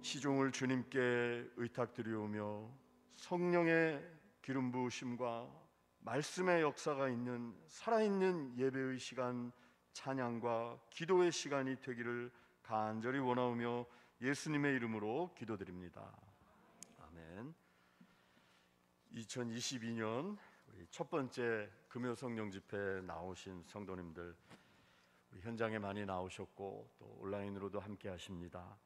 시종을 주님께 의탁드리오며 성령의 기름 부으심과 말씀의 역사가 있는 살아있는 예배의 시간, 찬양과 기도의 시간이 되기를 간절히 원하오며 예수님의 이름으로 기도드립니다. 아멘. 2022년 우리 첫 번째 금요 성령 집회에 나오신 성도님들, 우리 현장에 많이 나오셨고 또 온라인으로도 함께 하십니다.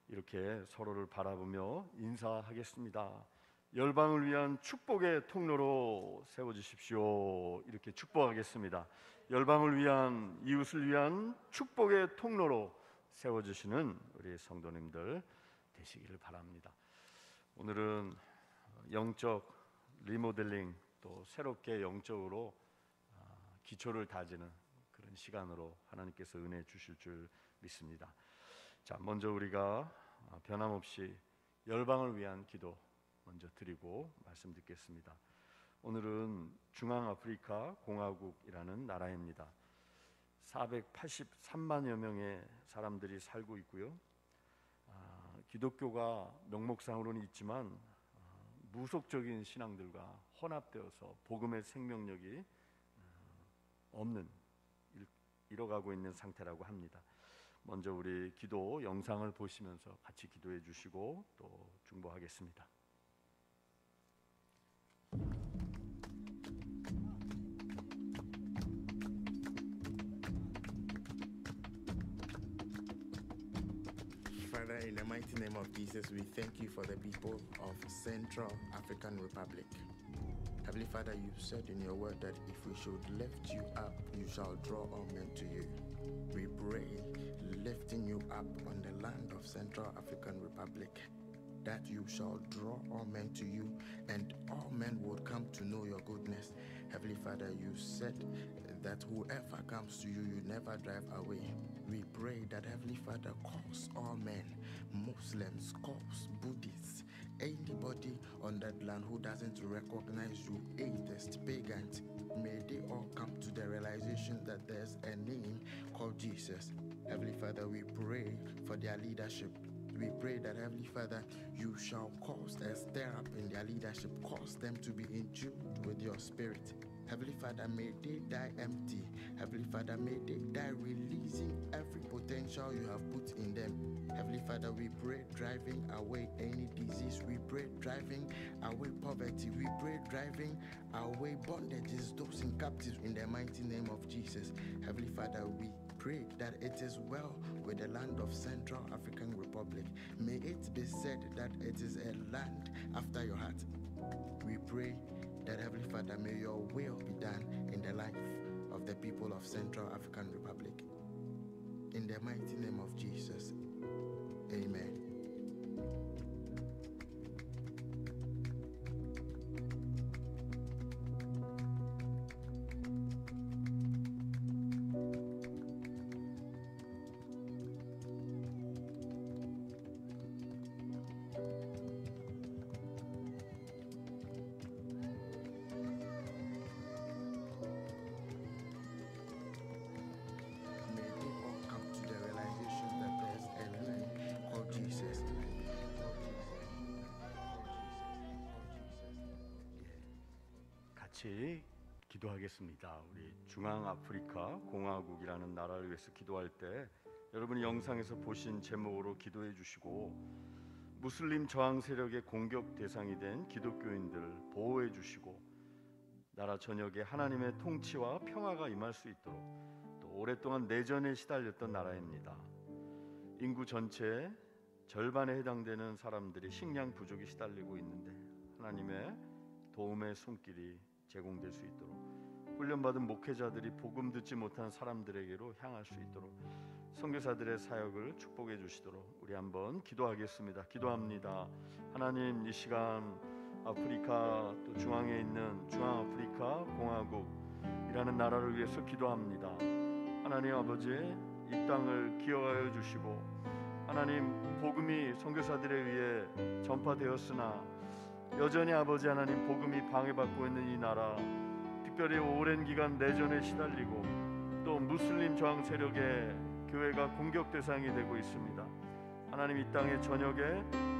이렇게 서로를 바라보며 인사하겠습니다. 열방을 위한 축복의 통로로 세워주십시오. 이렇게 축복하겠습니다. 열방을 위한, 이웃을 위한 축복의 통로로 세워주시는 우리 성도님들 되시기를 바랍니다. 오늘은 영적 리모델링, 또 새롭게 영적으로 기초를 다지는 그런 시간으로 하나님께서 은혜 주실 줄 믿습니다. 자, 먼저 우리가 변함없이 열방을 위한 기도 먼저 드리고 말씀 듣겠습니다. 오늘은 중앙아프리카 공화국이라는 나라입니다. 483만여 명의 사람들이 살고 있고요. 기독교가 명목상으로는 있지만 무속적인 신앙들과 혼합되어서 복음의 생명력이 없는, 잃어가고 있는 상태라고 합니다. 먼저 우리 기도 영상을 보시면서 같이 기도해 주시고 또 중보하겠습니다. Father, in the mighty name of Jesus, we thank you for the people of Central African Republic. Heavenly Father, you said in your word that if we should lift you up, you shall draw all men to you. We pray, lifting you up on the land of Central African Republic, that you shall draw all men to you, and all men would come to know your goodness. Heavenly Father, you said that whoever comes to you, you never drive away. We pray that Heavenly Father calls all men, Muslims, Copts, Buddhists, anybody on that land who doesn't recognize you, atheists, pagans, may they all come to the realization that there's a name called Jesus. Heavenly Father, we pray for their leadership. We pray that, Heavenly Father, you shall cause a stir up in their leadership, cause them to be in tune with your spirit. Heavenly Father, may they die empty. Heavenly Father, may they die releasing every potential you have put in them. Heavenly Father, we pray driving away any disease. We pray driving away poverty. We pray driving away bondages, those in captives, in the mighty name of Jesus. Heavenly Father, we pray that it is well with the land of Central African Republic. May it be said that it is a land after your heart. We pray that, Heavenly Father, may your will be done in the life of the people of Central African Republic. In the mighty name of Jesus, amen. 같이 기도하겠습니다. 우리 중앙아프리카 공화국이라는 나라를 위해서 기도할 때 여러분이 영상에서 보신 제목으로 기도해 주시고, 무슬림 저항 세력의 공격 대상이 된 기독교인들 보호해 주시고, 나라 전역에 하나님의 통치와 평화가 임할 수 있도록, 또 오랫동안 내전에 시달렸던 나라입니다. 인구 전체의 절반에 해당되는 사람들이 식량 부족에 시달리고 있는데 하나님의 도움의 손길이 제공될 수 있도록, 훈련받은 목회자들이 복음 듣지 못한 사람들에게로 향할 수 있도록 선교사들의 사역을 축복해 주시도록 우리 한번 기도하겠습니다. 기도합니다. 하나님, 이 시간 아프리카 또 중앙에 있는 중앙아프리카 공화국이라는 나라를 위해서 기도합니다. 하나님 아버지, 이 땅을 기억하여 주시고, 하나님 복음이 선교사들에 의해 전파되었으나 여전히 아버지 하나님 복음이 방해받고 있는 이 나라, 특별히 오랜 기간 내전에 시달리고 또 무슬림 저항 세력의 교회가 공격 대상이 되고 있습니다. 하나님 이 땅의 저녁에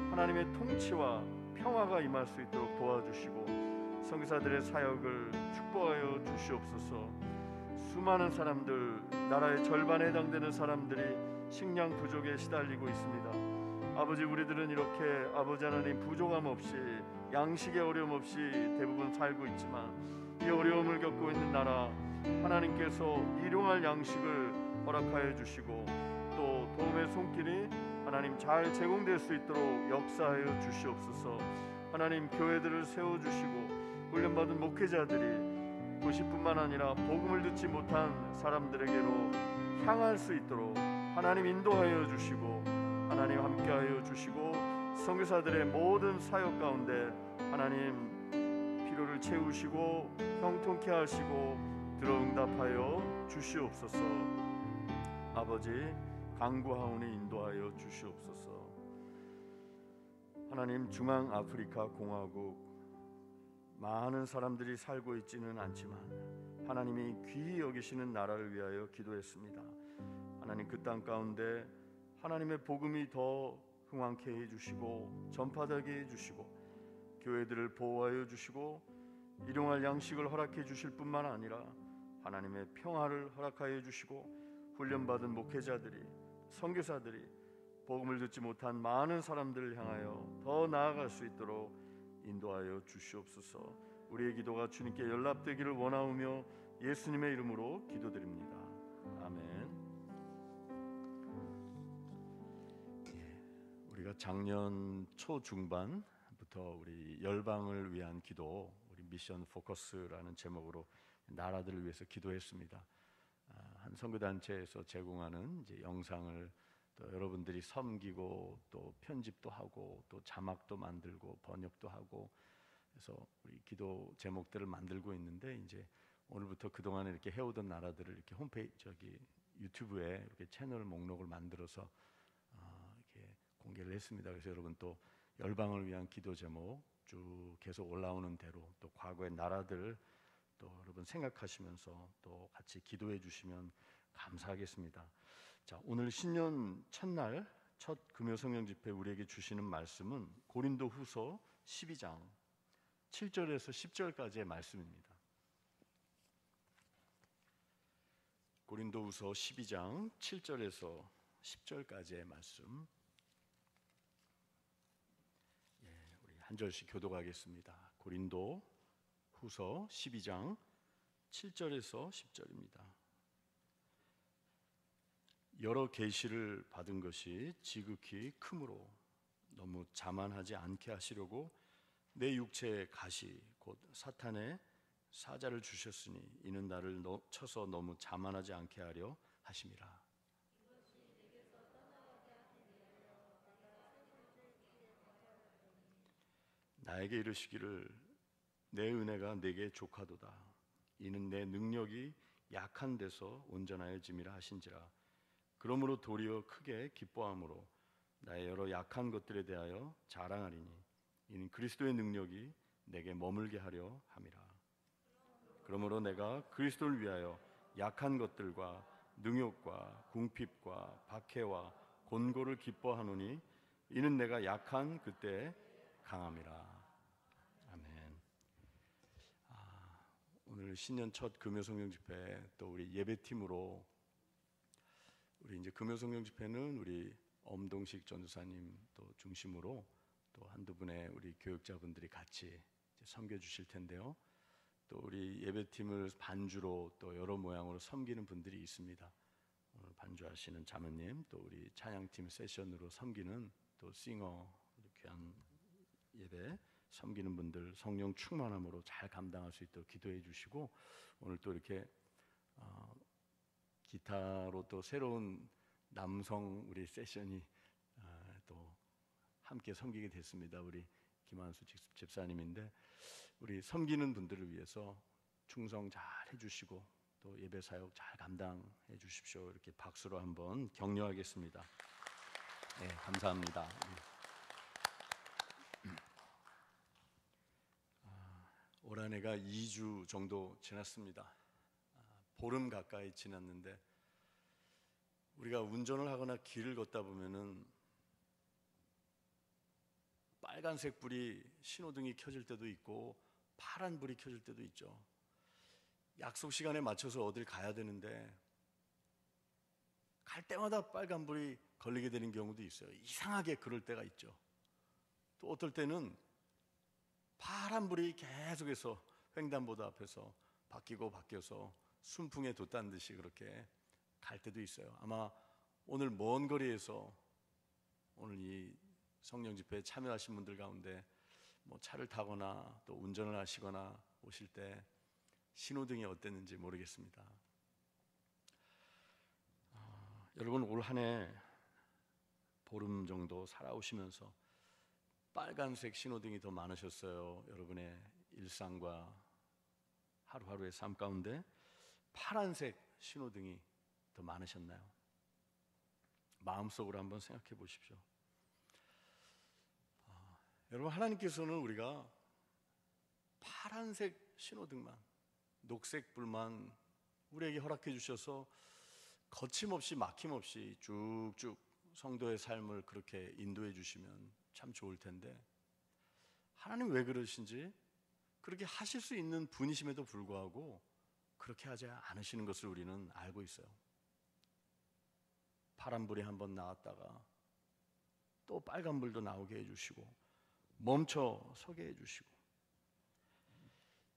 하나님의 통치와 평화가 임할 수 있도록 도와주시고 선교사들의 사역을 축복하여 주시옵소서. 수많은 사람들, 나라의 절반에 해당되는 사람들이 식량 부족에 시달리고 있습니다. 아버지, 우리들은 이렇게 아버지 하나님 부족함 없이, 양식의 어려움 없이 대부분 살고 있지만 이 어려움을 겪고 있는 나라, 하나님께서 일용할 양식을 허락하여 주시고 또 도움의 손길이 하나님 잘 제공될 수 있도록 역사하여 주시옵소서. 하나님, 교회들을 세워주시고 훈련받은 목회자들이 도시뿐만 아니라 복음을 듣지 못한 사람들에게로 향할 수 있도록 하나님 인도하여 주시고 하나님 함께하여 주시고 선교사들의 모든 사역 가운데 하나님 필요를 채우시고 형통케 하시고 들어응답하여 주시옵소서. 아버지, 간구하오니 인도하여 주시옵소서. 하나님, 중앙아프리카 공화국 많은 사람들이 살고 있지는 않지만 하나님이 귀히 여기시는 나라를 위하여 기도했습니다. 하나님, 그 땅 가운데 하나님의 복음이 더 흥왕케 해주시고 전파되게 해주시고 교회들을 보호하여 주시고 일용할 양식을 허락해 주실 뿐만 아니라 하나님의 평화를 허락하여 주시고 훈련받은 목회자들이, 선교사들이 복음을 듣지 못한 많은 사람들을 향하여 더 나아갈 수 있도록 인도하여 주시옵소서. 우리의 기도가 주님께 연락되기를 원하오며 예수님의 이름으로 기도드립니다. 아멘. 우리가 작년 초중반부터 우리 열방을 위한 기도, 우리 미션 포커스라는 제목으로 나라들을 위해서 기도했습니다. 한 선교단체에서 제공하는 이제 영상을 또 여러분들이 섬기고 또 편집도 하고 또 자막도 만들고 번역도 하고 그래서 우리 기도 제목들을 만들고 있는데, 이제 오늘부터 그동안에 이렇게 해오던 나라들을 이렇게 홈페이지 유튜브에 이렇게 채널 목록을 만들어서 이렇게 공개를 했습니다. 그래서 여러분 또 열방을 위한 기도 제목 쭉 계속 올라오는 대로 또 과거의 나라들 또 여러분 생각하시면서 또 같이 기도해 주시면 감사하겠습니다. 자, 오늘 신년 첫날 첫 금요 성령 집회 우리에게 주시는 말씀은 고린도 후서 12장 7절에서 10절까지의 말씀입니다. 고린도 후서 12장 7절에서 10절까지의 말씀, 우리 한 절씩 교독하겠습니다. 고린도 후서 12장 7절에서 10절입니다. 여러 계시를 받은 것이 지극히 크므로 너무 자만하지 않게 하시려고 내 육체의 가시 곧 사탄의 사자를 주셨으니 이는 나를 쳐서 너무 자만하지 않게 하려 하심이라. 나에게 이르시기를 내 은혜가 내게 족하도다. 이는 내 능력이 약한 데서 온전하여짐이라 하신지라. 그러므로 도리어 크게 기뻐함으로 나의 여러 약한 것들에 대하여 자랑하리니 이는 그리스도의 능력이 내게 머물게 하려 함이라. 그러므로 내가 그리스도를 위하여 약한 것들과 능욕과 궁핍과 박해와 곤고를 기뻐하노니 이는 내가 약한 그때에 강함이라. 아멘. 오늘 신년 첫 금요 성령 집회 또 우리 예배팀으로 우리 이제 금요 성령 집회는 우리 엄동식 전도사님 또 중심으로 또 한두 분의 우리 교육자분들이 같이 섬겨 주실 텐데요. 또 우리 예배팀을 반주로 또 여러 모양으로 섬기는 분들이 있습니다. 오늘 반주하시는 자매님, 또 우리 찬양팀 세션으로 섬기는 또 싱어, 귀한 예배 섬기는 분들 성령 충만함으로 잘 감당할 수 있도록 기도해 주시고, 오늘 또 이렇게 기타로 또 새로운 남성 우리 세션이 또 함께 섬기게 됐습니다. 우리 김한수 집사님인데 우리 섬기는 분들을 위해서 충성 잘 해주시고 또 예배 사역 잘 감당해 주십시오. 이렇게 박수로 한번 격려하겠습니다. 네, 감사합니다. 올 한 해가 2주 정도 지났습니다. 보름 가까이 지났는데 우리가 운전을 하거나 길을 걷다 보면은 빨간색 불이 신호등이 켜질 때도 있고 파란 불이 켜질 때도 있죠. 약속 시간에 맞춰서 어딜 가야 되는데 갈 때마다 빨간 불이 걸리게 되는 경우도 있어요. 이상하게 그럴 때가 있죠. 또 어떨 때는 파란 불이 계속해서 횡단보도 앞에서 바뀌어서 순풍에 돛단 듯이 그렇게 갈 때도 있어요. 아마 오늘 먼 거리에서 오늘 이 성령 집회에 참여하신 분들 가운데 뭐 차를 타거나 또 운전을 하시거나 오실 때 신호등이 어땠는지 모르겠습니다. 여러분 올 한 해 보름 정도 살아오시면서 빨간색 신호등이 더 많으셨어요? 여러분의 일상과 하루하루의 삶 가운데 파란색 신호등이 더 많으셨나요? 마음속으로 한번 생각해 보십시오. 여러분, 하나님께서는 우리가 파란색 신호등만, 녹색 불만 우리에게 허락해 주셔서 거침없이 막힘없이 쭉쭉 성도의 삶을 그렇게 인도해 주시면 참 좋을 텐데, 하나님 왜 그러신지, 그렇게 하실 수 있는 분이심에도 불구하고 그렇게 하지 않으시는 것을 우리는 알고 있어요. 파란불이 한번 나왔다가 또 빨간불도 나오게 해주시고 멈춰 서게 해주시고,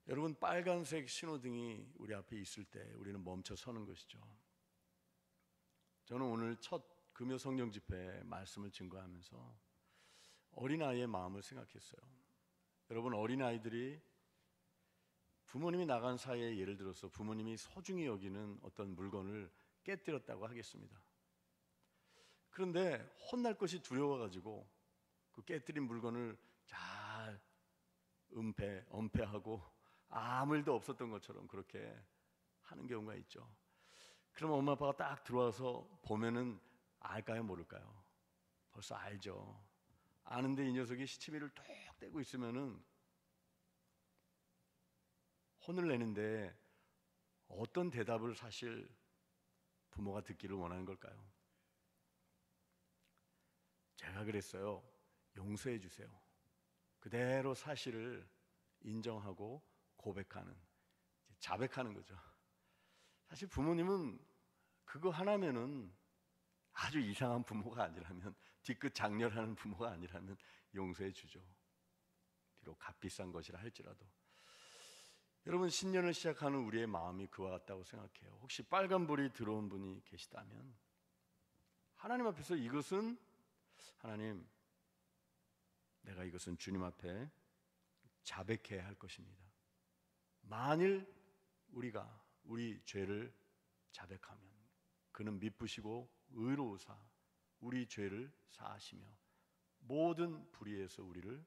여러분 빨간색 신호등이 우리 앞에 있을 때 우리는 멈춰 서는 것이죠. 저는 오늘 첫 금요 성령 집회 말씀을 증거하면서 어린아이의 마음을 생각했어요. 여러분, 어린아이들이 부모님이 나간 사이에 예를 들어서 부모님이 소중히 여기는 어떤 물건을 깨뜨렸다고 하겠습니다. 그런데 혼날 것이 두려워가지고 그 깨뜨린 물건을 잘 엄폐하고 아무 일도 없었던 것처럼 그렇게 하는 경우가 있죠. 그럼 엄마 아빠가 딱 들어와서 보면은 알까요, 모를까요? 벌써 알죠. 아는데 이 녀석이 시치미를 톡 떼고 있으면은 혼을 내는데 어떤 대답을 사실 부모가 듣기를 원하는 걸까요? 제가 그랬어요. 용서해 주세요. 그대로 사실을 인정하고 고백하는, 자백하는 거죠. 사실 부모님은 그거 하나면은, 아주 이상한 부모가 아니라면, 뒤끝 장렬하는 부모가 아니라면 용서해 주죠. 비록 값비싼 것이라 할지라도. 여러분, 신년을 시작하는 우리의 마음이 그와 같다고 생각해요. 혹시 빨간불이 들어온 분이 계시다면 하나님 앞에서 이것은, 하나님, 내가 이것은 주님 앞에 자백해야 할 것입니다. 만일 우리가 우리 죄를 자백하면 그는 미쁘시고 의로우사 우리 죄를 사하시며 모든 불의에서 우리를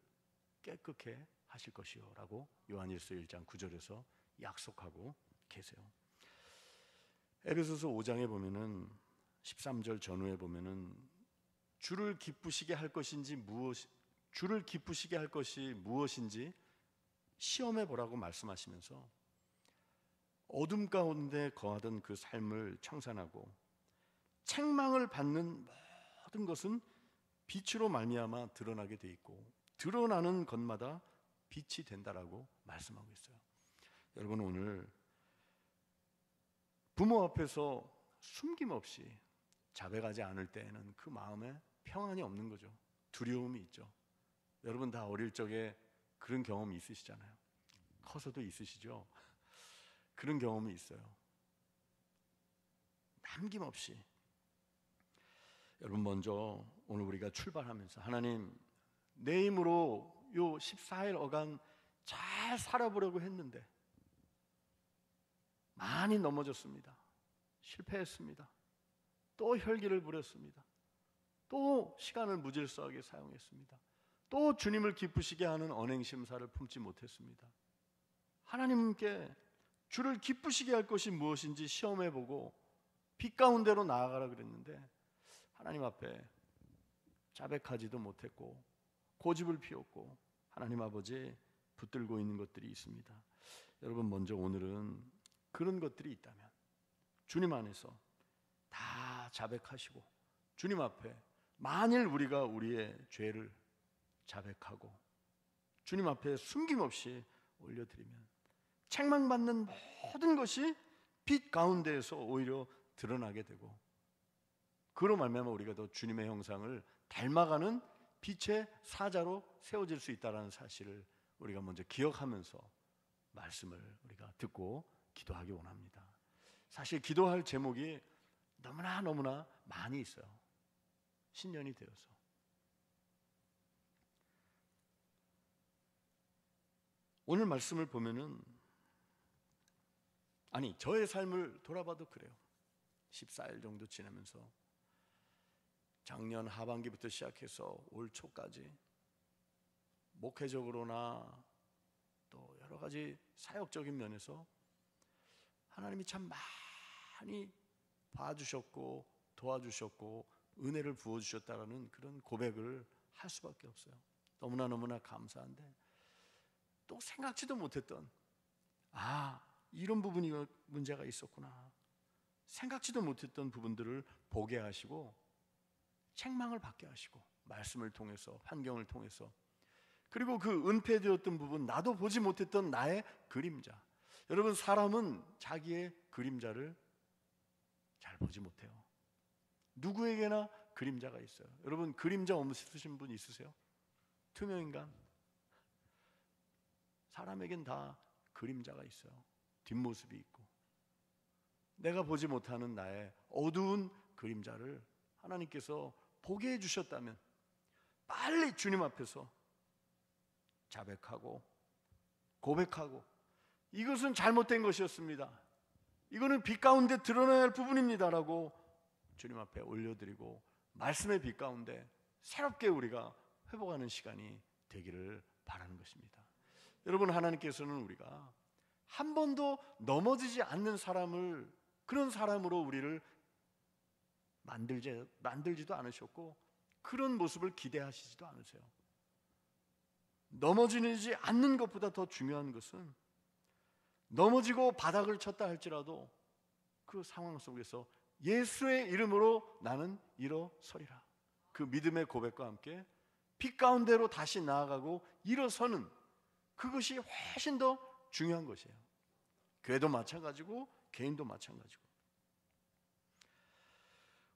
깨끗게 하실 것이요 라고 요한일서 1장 9절에서 약속하고 계세요. 에베소서 5장에 보면은 13절 전후에 보면은 주를 기쁘시게 할 것이 무엇인지 시험해 보라고 말씀하시면서 어둠 가운데 거하던 그 삶을 청산하고 책망을 받는 모든 것은 빛으로 말미암아 드러나게 돼 있고 드러나는 것마다 빛이 된다라고 말씀하고 있어요. 여러분, 오늘 부모 앞에서 숨김없이 자백하지 않을 때에는 그 마음에 평안이 없는 거죠. 두려움이 있죠. 여러분 다 어릴 적에 그런 경험이 있으시잖아요. 커서도 있으시죠. 그런 경험이 있어요. 남김없이. 여러분, 먼저 오늘 우리가 출발하면서 하나님, 내 힘으로 요 14일 어간 잘 살아보려고 했는데 많이 넘어졌습니다. 실패했습니다. 또 혈기를 부렸습니다. 또 시간을 무질서하게 사용했습니다. 또 주님을 기쁘시게 하는 언행심사를 품지 못했습니다. 하나님께 주를 기쁘시게 할 것이 무엇인지 시험해보고 빛 가운데로 나아가라 그랬는데 하나님 앞에 자백하지도 못했고 고집을 피웠고 하나님 아버지 붙들고 있는 것들이 있습니다. 여러분, 먼저 오늘은 그런 것들이 있다면 주님 안에서 다 자백하시고 주님 앞에 만일 우리가 우리의 죄를 자백하고 주님 앞에 숨김없이 올려드리면 책망받는 모든 것이 빛 가운데에서 오히려 드러나게 되고, 그로 말미암아 우리가 더 주님의 형상을 닮아가는 빛의 사자로 세워질 수 있다는 사실을 우리가 먼저 기억하면서 말씀을 우리가 듣고 기도하기 원합니다. 사실 기도할 제목이 너무나 많이 있어요. 신년이 되어서. 오늘 말씀을 보면은, 저의 삶을 돌아봐도 그래요. 14일 정도 지나면서 작년 하반기부터 시작해서 올 초까지 목회적으로나 또 여러 가지 사역적인 면에서 하나님이 참 많이 봐주셨고 도와주셨고 은혜를 부어주셨다라는 그런 고백을 할 수밖에 없어요. 너무나 감사한데, 또 생각지도 못했던 이런 부분이 문제가 있었구나, 생각지도 못했던 부분들을 보게 하시고 책망을 받게 하시고, 말씀을 통해서, 환경을 통해서, 그리고 그 은폐되었던 부분, 나도 보지 못했던 나의 그림자. 여러분, 사람은 자기의 그림자를 잘 보지 못해요. 누구에게나 그림자가 있어요. 여러분, 그림자 없으신 분 있으세요? 투명인간? 사람에겐 다 그림자가 있어요. 뒷모습이 있고. 내가 보지 못하는 나의 어두운 그림자를 하나님께서 보게 해주셨다면 빨리 주님 앞에서 자백하고 고백하고, 이것은 잘못된 것이었습니다, 이거는 빛 가운데 드러나야 할 부분입니다라고 주님 앞에 올려드리고, 말씀의 빛 가운데 새롭게 우리가 회복하는 시간이 되기를 바라는 것입니다. 여러분, 하나님께서는 우리가 한 번도 넘어지지 않는 사람을, 그런 사람으로 우리를 만들지도 않으셨고 그런 모습을 기대하시지도 않으세요. 넘어지지 않는 것보다 더 중요한 것은, 넘어지고 바닥을 쳤다 할지라도 그 상황 속에서 예수의 이름으로 나는 일어서리라, 그 믿음의 고백과 함께 빛 가운데로 다시 나아가고 일어서는 그것이 훨씬 더 중요한 것이에요. 교회도 마찬가지고 개인도 마찬가지고.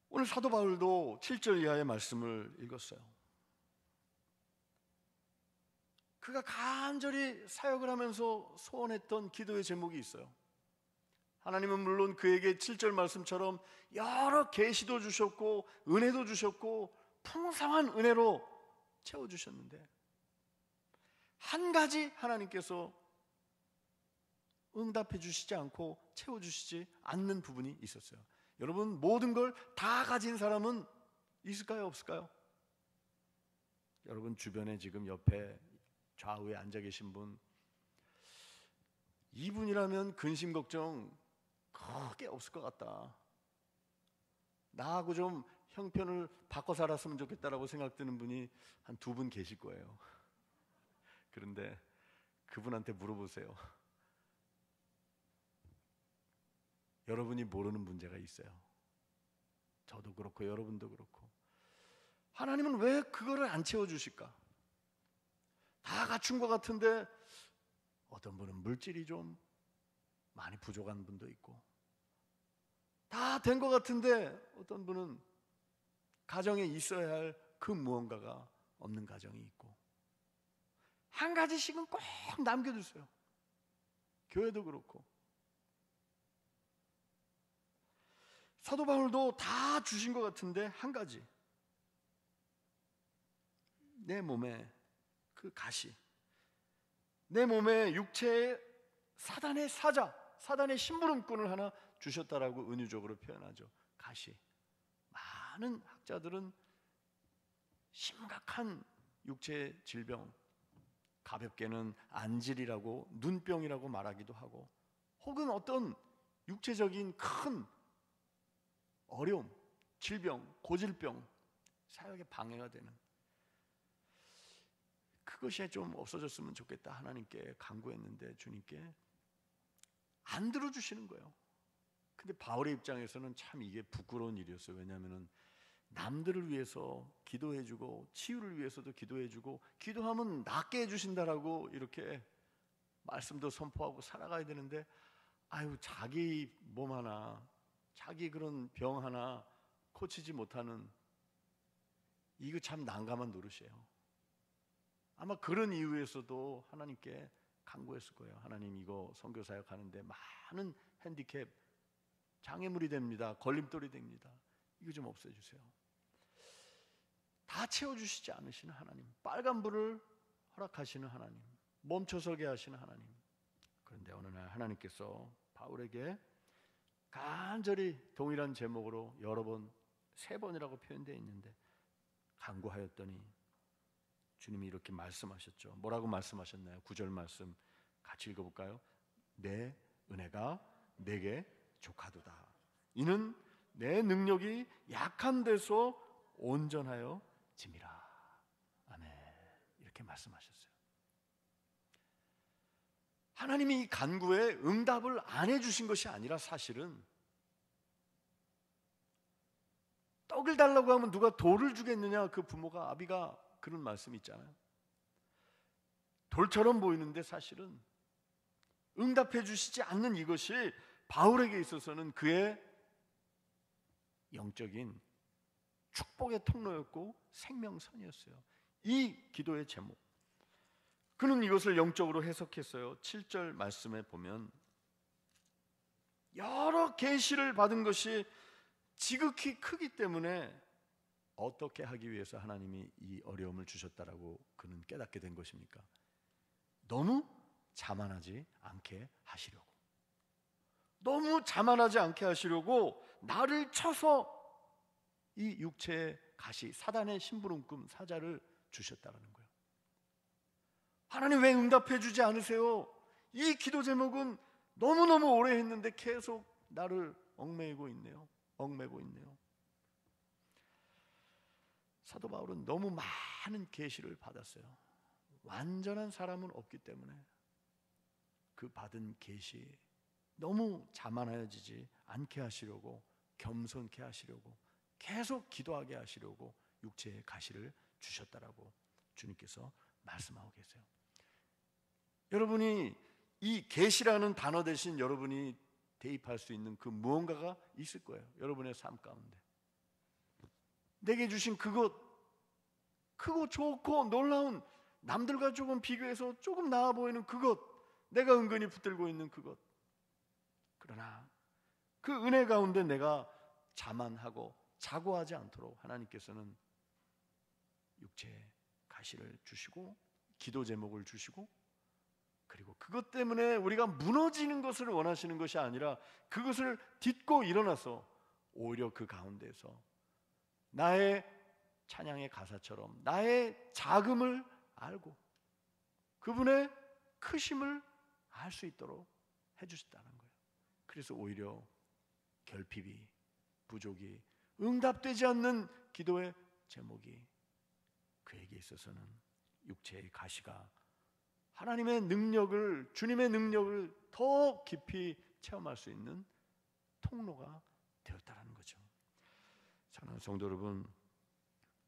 오늘 사도 바울도 7절 이하의 말씀을 읽었어요. 그가 간절히 사역을 하면서 소원했던 기도의 제목이 있어요. 하나님은 물론 그에게 7절 말씀처럼 여러 계시도 주셨고 은혜도 주셨고 풍성한 은혜로 채워주셨는데, 한 가지 하나님께서 응답해 주시지 않고 채워주시지 않는 부분이 있었어요. 여러분, 모든 걸 다 가진 사람은 있을까요, 없을까요? 여러분 주변에 지금 옆에 좌우에 앉아 계신 분, 이분이라면 근심 걱정 크게 없을 것 같다, 나하고 좀 형편을 바꿔 살았으면 좋겠다라고 생각되는 분이 한 2분 계실 거예요. 그런데 그분한테 물어보세요. 여러분이 모르는 문제가 있어요. 저도 그렇고 여러분도 그렇고. 하나님은 왜 그거를 안 채워주실까? 다 갖춘 것 같은데 어떤 분은 물질이 좀 많이 부족한 분도 있고, 다 된 것 같은데 어떤 분은 가정에 있어야 할 그 무언가가 없는 가정이 있고, 한 가지씩은 꼭 남겨두세요. 교회도 그렇고. 사도 바울도 다 주신 것 같은데 한 가지, 내 몸에 그 가시, 내 몸에 육체에 사단의 사자, 사단의 심부름꾼을 하나 주셨다라고 은유적으로 표현하죠. 가시. 많은 학자들은 심각한 육체 질병, 가볍게는 안질이라고, 눈병이라고 말하기도 하고, 혹은 어떤 육체적인 큰 어려움, 질병, 고질병, 사역에 방해가 되는, 그것이 좀 없어졌으면 좋겠다 하나님께 간구했는데 주님께 안 들어주시는 거예요. 근데 바울의 입장에서는 참 이게 부끄러운 일이었어요. 왜냐하면 남들을 위해서 기도해주고 치유를 위해서도 기도해주고 기도하면 낫게 해주신다라고 이렇게 말씀도 선포하고 살아가야 되는데 아유 자기 몸 하나 자기 그런 병 하나 고치지 못하는 이거 참 난감한 노릇이에요. 아마 그런 이유에서도 하나님께 간구했을 거예요. 하나님 이거 선교사역 하는데 많은 핸디캡 장애물이 됩니다. 걸림돌이 됩니다. 이거 좀 없애주세요. 다 채워주시지 않으시는 하나님, 빨간불을 허락하시는 하나님, 멈춰서게 하시는 하나님. 그런데 어느 날 하나님께서 바울에게 간절히 동일한 제목으로 여러 번, 3번이라고 표현되어 있는데 간구하였더니 주님이 이렇게 말씀하셨죠. 뭐라고 말씀하셨나요? 9절 말씀 같이 읽어볼까요? 내 은혜가 내게 족하도다. 이는 내 능력이 약한 데서 온전하여 짐이라. 아멘. 이렇게 말씀하셨어요. 하나님이 이 간구에 응답을 안 해주신 것이 아니라 사실은 떡을 달라고 하면 누가 돌을 주겠느냐, 그 부모가 아비가 그런 말씀이 있잖아요. 돌처럼 보이는데 사실은 응답해 주시지 않는 이것이 바울에게 있어서는 그의 영적인 축복의 통로였고 생명선이었어요. 이 기도의 제목, 그는 이것을 영적으로 해석했어요. 7절 말씀에 보면 여러 계시를 받은 것이 지극히 크기 때문에 어떻게 하기 위해서 하나님이 이 어려움을 주셨다라고 그는 깨닫게 된 것입니까? 너무 자만하지 않게 하시려고, 너무 자만하지 않게 하시려고 나를 쳐서 이 육체의 가시, 사단의 심부름꾼 사자를 주셨다라는 거예요. 하나님 왜 응답해 주지 않으세요? 이 기도 제목은 너무너무 오래 했는데 계속 나를 얽매이고 있네요. 사도 바울은 너무 많은 계시를 받았어요. 완전한 사람은 없기 때문에 그 받은 계시 너무 자만하여지지 않게 하시려고, 겸손케 하시려고, 계속 기도하게 하시려고 육체의 가시를 주셨다라고 주님께서 말씀하고 계세요. 여러분이 이 계시라는 단어 대신 여러분이 대입할 수 있는 그 무언가가 있을 거예요. 여러분의 삶 가운데 내게 주신 그것, 크고 좋고 놀라운, 남들과 조금 비교해서 조금 나아 보이는 그것, 내가 은근히 붙들고 있는 그것. 그러나 그 은혜 가운데 내가 자만하고 자고하지 않도록 하나님께서는 육체의 가시를 주시고 기도 제목을 주시고, 그리고 그것 때문에 우리가 무너지는 것을 원하시는 것이 아니라 그것을 딛고 일어나서 오히려 그 가운데서 나의 찬양의 가사처럼 나의 작음을 알고 그분의 크심을 알 수 있도록 해주셨다는 거예요. 그래서 오히려 결핍이, 부족이, 응답되지 않는 기도의 제목이 그에게 있어서는 육체의 가시가 하나님의 능력을, 주님의 능력을 더 깊이 체험할 수 있는 통로가 되었다는 거죠. 사랑하는 성도 여러분,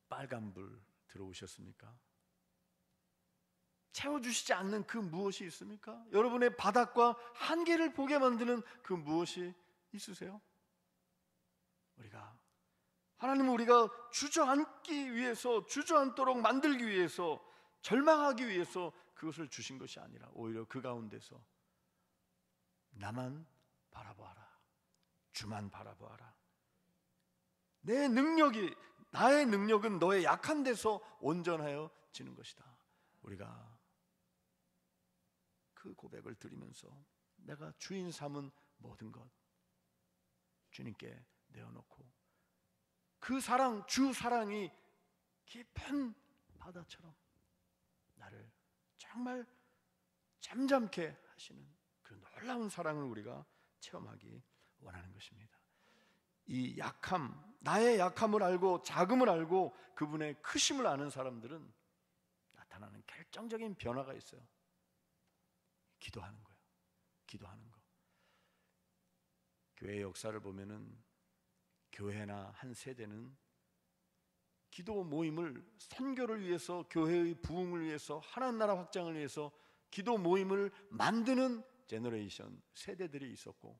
빨간불 들어오셨습니까? 채워주시지 않는 그 무엇이 있습니까? 여러분의 바닥과 한계를 보게 만드는 그 무엇이 있으세요? 하나님은 우리가 주저앉기 위해서, 주저앉도록 만들기 위해서, 절망하기 위해서 그것을 주신 것이 아니라 오히려 그 가운데서 나만 바라보아라, 주만 바라보아라. 내 능력이, 나의 능력은 너의 약한 데서 온전하여 지는 것이다. 우리가 그 고백을 드리면서 내가 주인 삼은 모든 것 주님께 내어놓고 그 사랑, 주 사랑이 깊은 바다처럼 나를 정말 잠잠케 하시는 그 놀라운 사랑을 우리가 체험하기 원하는 것입니다. 이 약함, 나의 약함을 알고 작음을 알고 그분의 크심을 아는 사람들은 나타나는 결정적인 변화가 있어요. 기도하는 거예요. 기도하는 거. 교회의 역사를 보면은 교회나 한 세대는 기도 모임을 선교를 위해서, 교회의 부흥을 위해서, 하나님 나라 확장을 위해서 기도 모임을 만드는 제너레이션, 세대들이 있었고,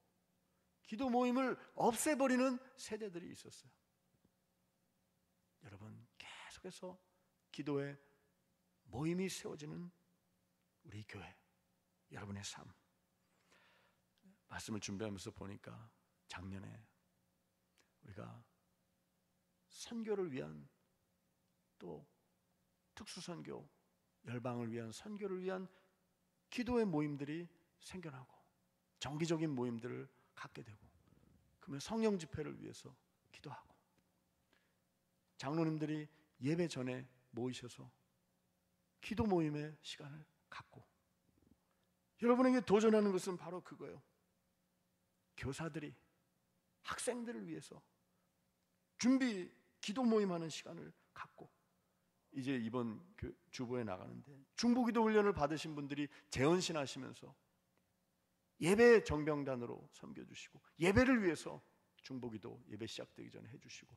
기도 모임을 없애버리는 세대들이 있었어요. 여러분, 계속해서 기도의 모임이 세워지는 우리 교회, 여러분의 삶. 말씀을 준비하면서 보니까 작년에 우리가 선교를 위한, 또 특수선교, 열방을 위한 선교를 위한 기도의 모임들이 생겨나고 정기적인 모임들을 갖게 되고, 그러면 성령 집회를 위해서 기도하고, 장로님들이 예배 전에 모이셔서 기도 모임의 시간을 갖고, 여러분에게 도전하는 것은 바로 그거예요. 교사들이 학생들을 위해서 준비 기도 모임하는 시간을 갖고, 이제 이번 주보에 나가는데 중보기도 훈련을 받으신 분들이 재헌신 하시면서 예배 정병단으로 섬겨주시고, 예배를 위해서 중보기도 예배 시작되기 전에 해주시고,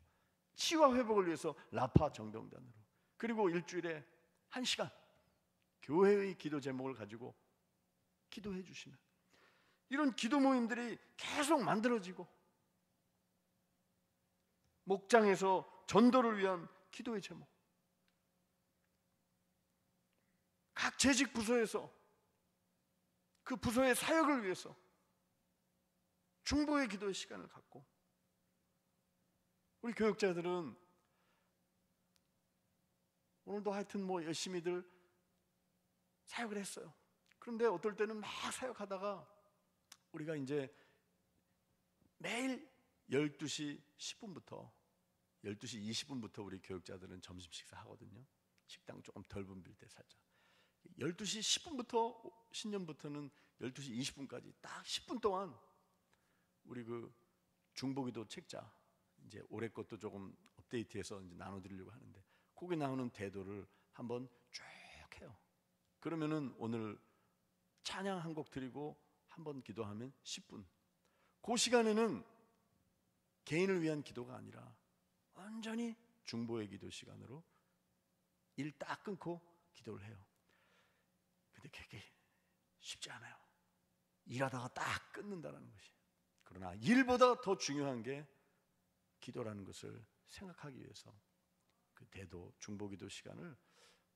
치유와 회복을 위해서 라파 정병단으로, 그리고 일주일에 1시간 교회의 기도 제목을 가지고 기도해 주시는 이런 기도 모임들이 계속 만들어지고, 목장에서 전도를 위한 기도의 제목, 각 재직 부서에서 그 부서의 사역을 위해서 중보의 기도의 시간을 갖고, 우리 교육자들은 오늘도 하여튼 열심히들 사역을 했어요. 그런데 어떨 때는 막 사역하다가 우리가 이제 매일 12시 10분부터 12시 20분부터 우리 교육자들은 점심 식사 하거든요. 식당 조금 덜 붐빌 때 살짝 12시 10분부터 신년부터는 12시 20분까지 딱 10분 동안 우리 그 중보기도 책자, 이제 올해 것도 조금 업데이트해서 이제 나눠드리려고 하는데, 거기 나오는 대도를 한번 쭉 해요. 그러면은 오늘 찬양 한 곡 드리고 한번 기도하면 10분. 그 시간에는 개인을 위한 기도가 아니라 완전히 중보의 기도 시간으로 일 딱 끊고 기도를 해요. 근데 그게 쉽지 않아요. 일하다가 딱 끊는다는 것이. 그러나 일보다 더 중요한 게 기도라는 것을 생각하기 위해서 그 대도 중보기도 시간을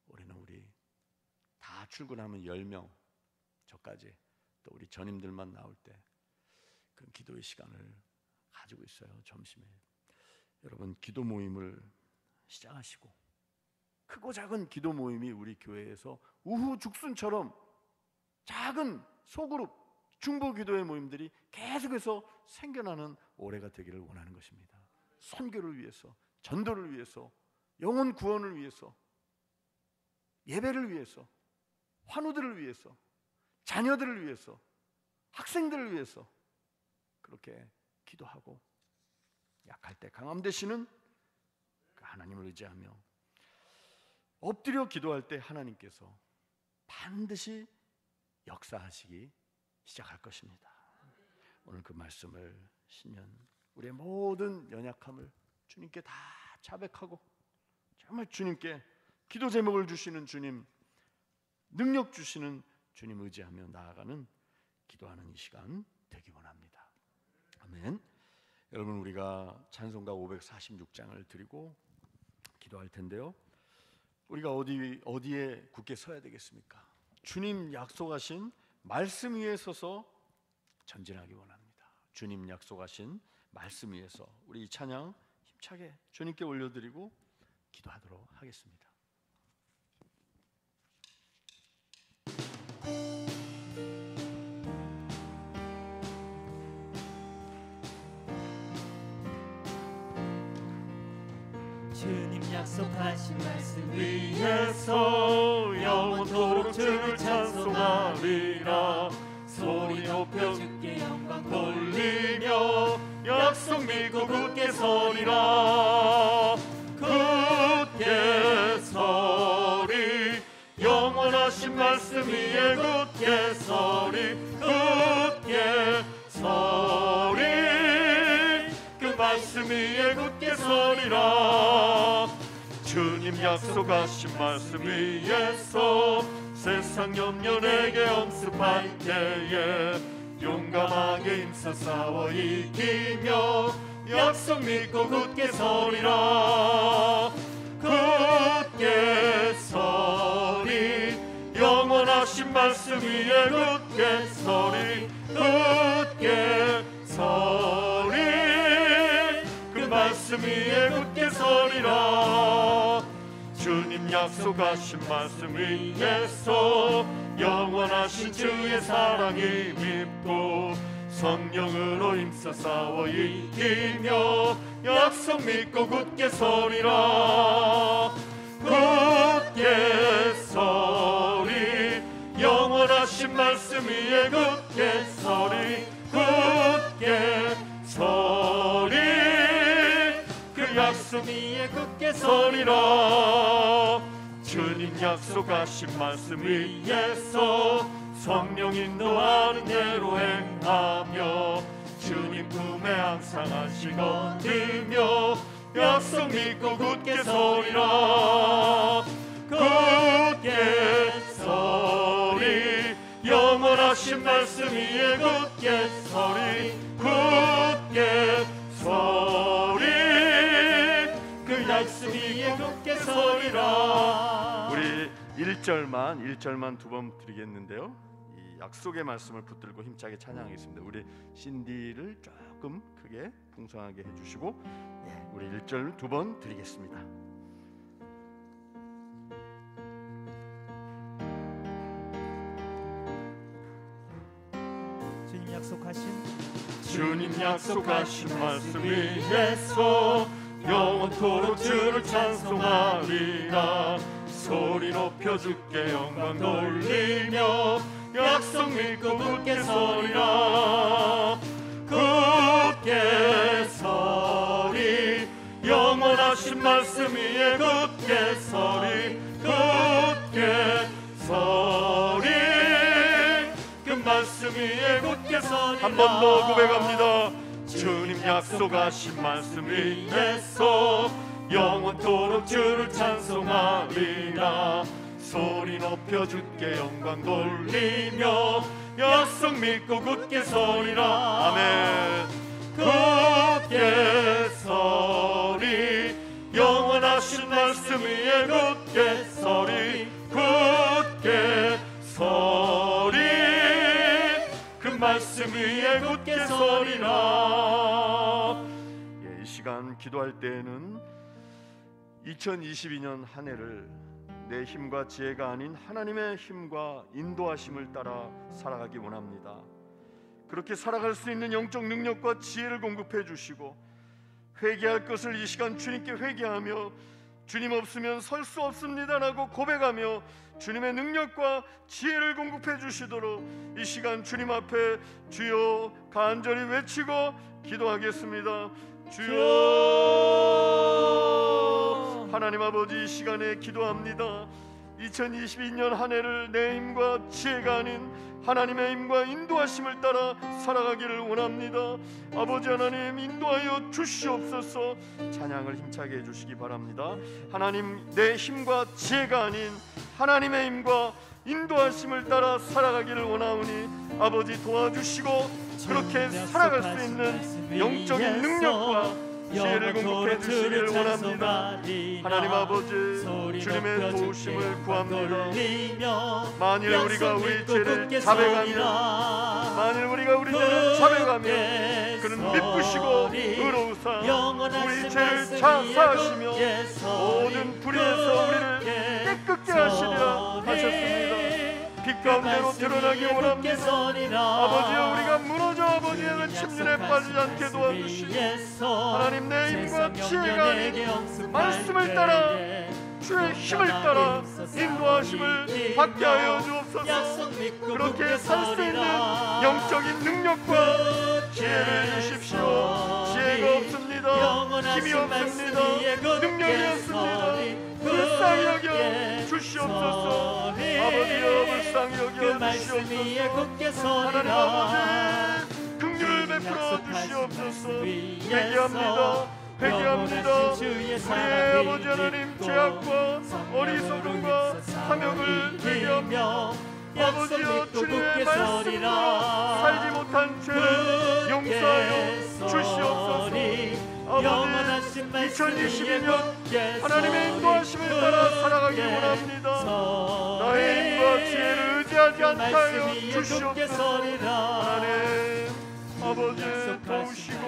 올해는 우리 다 출근하면 10명, 저까지 또 우리 전임들만 나올 때 그 기도의 시간을 가지고 있어요. 점심에 여러분 기도 모임을 시작하시고, 크고 작은 기도 모임이 우리 교회에서 우후죽순처럼 작은 소그룹 중보 기도의 모임들이 계속해서 생겨나는 올해가 되기를 원하는 것입니다. 선교를 위해서, 전도를 위해서, 영혼 구원을 위해서, 예배를 위해서, 환우들을 위해서, 자녀들을 위해서, 학생들을 위해서 그렇게 기도하고, 약할 때 강함 되시는 그 하나님을 의지하며 엎드려 기도할 때 하나님께서 반드시 역사하시기 시작할 것입니다. 오늘 그 말씀을 신년 우리의 모든 연약함을 주님께 다 자백하고, 정말 주님께 기도 제목을 주시는 주님, 능력 주시는 주님 의지하며 나아가는 기도하는 이 시간 되기 원합니다. 아멘. 여러분, 우리가 찬송가 546장을 드리고 기도할 텐데요, 우리가 어디에 굳게 서야 되겠습니까? 주님 약속하신 말씀 위에 서서 전진하기 원합니다. 주님 약속하신 말씀 위에서 우리 이 찬양 힘차게 주님께 올려드리고 기도하도록 하겠습니다. 주님 약속하신 말씀 위에서 영원토록 주를 찬송하리라. 소리 높여 주께 영광 돌리며 약속 믿고 굳게 서리라. 굳게 서리, 영원하신 말씀 위에 굳게 서리. 굳게 서리, 그 말씀 위에 굳게 서리라. 주님 약속하신 말씀 위에서 세상 염려 내게 엄습할 때에 용감하게 힘써 싸워 이기며 약속 믿고 굳게 서리라. 굳게 서리 영원하신 말씀 위에 굳게 서리. 굳게 서리 그 말씀 위에 굳게 서리라. 주님 약속하신 말씀 위에서 영원하신 주의 사랑이 믿고 성령으로 힘써 싸워 이기며 약속 믿고 굳게 서리라. 굳게 서리 영원하신 말씀 위에 굳게 서리. 굳게 서리 그 약속 위에 굳게 서리라. 주님 약속하신 말씀 위에서 성령 인도하는 대로 행하며 주님 품에 항상 안식 얻으며 약속 믿고 굳게 서리라. 굳게 서리 영원하신 말씀 위에 굳게 서리. 굳게 서리 그 약속 위에 굳게 서리라. 우리 1절만 두 번 드리겠는데요, 이 약속의 말씀을 붙들고 힘차게 찬양하겠습니다. 우리 신디를 조금 크게 풍성하게 해주시고, 우리 1절 두 번 드리겠습니다. 주님 약속하신 말씀 위에서 영원토록 주를 찬송하리라. 소리 높여 주께 영광 돌리며 약속 믿고 굳게 서리라. 굳게 서리 영원하신 말씀 위에 굳게 서리. 굳게 서리 그 말씀 위에 굳게 서리라. 한 번 더 고백합니다. 주님 약속하신 말씀 위에서 영원토록 주를 찬송하리라. 소리 높여 주께 영광 돌리며 약속 믿고 굳게 서리라. 아멘. 굳게 서리 영원하신 말씀 위에 굳게 서리. 굳게 서리 그 말씀 위에 굳게 서리라. 이 시간 기도할 때에는 2022년 한 해를 내 힘과 지혜가 아닌 하나님의 힘과 인도하심을 따라 살아가기 원합니다. 그렇게 살아갈 수 있는 영적 능력과 지혜를 공급해 주시고, 회개할 것을 이 시간 주님께 회개하며 주님 없으면 설 수 없습니다라고 고백하며 주님의 능력과 지혜를 공급해 주시도록 이 시간 주님 앞에 주여 간절히 외치고 기도하겠습니다. 주여, 하나님 아버지, 이 시간에 기도합니다. 2022년 한 해를 내 힘과 지혜가 아닌 하나님의 힘과 인도하심을 따라 살아가기를 원합니다. 아버지 하나님, 인도하여 주시옵소서. 찬양을 힘차게 해주시기 바랍니다. 하나님, 내 힘과 지혜가 아닌 하나님의 힘과 인도하심을 따라 살아가기를 원하오니 아버지 도와주시고, 그렇게 살아갈 수 있는 영적인 능력과 지혜를 공급해 주시기를 원합니다. 하나님 아버지, 주님의 도우심을 구합니다. 만일 우리가 우리 죄를 자백하며, 만일 우리가 우리 죄를 자백하며 그는 미쁘시고 의로우사 우리 죄를 사하시며 모든 불의에서 우리를 깨끗게 하시리라 하셨습니다. 빛 가운데로 드러나기 원합니다. 아버지여, 우리가 무너져 아버지의 침륜에 빠지지 않게 도와주시고, 하나님, 내 힘과 지혜가 아닌 말씀을 따라 주의 힘을 따라 인도하심을 받게 하여 주옵소서. 그렇게 살 수 있는 영적인 능력과 지혜를 주십시오. 지혜가 없습니다. 힘이 없습니다. 능력이 없습니다. 불쌍히 여겨 주시옵소서. 아버지여, 불쌍히 여겨 주시옵소서. 하나님 아버지, 긍휼을 베풀어 주시옵소서. 회개합니다. 회개합니다. 영원하신 주의 우리의 사랑을 아버지 하나님, 믿고 죄악과 성령으로 어리석음과 힘써 탐욕을 싸워 회개합니다. 이기며 아버지여, 약속 믿고 주님의 굳게 말씀으로 서리라. 살지 못한 죄를 용서하여 주시옵소서. 아버지, 2022년 하나님의 인도하심을 따라 살아가길 원합니다. 나의 힘과 지혜를 의지하지 않게 하여 주시옵소서. 하나님, 아버지 도우시고,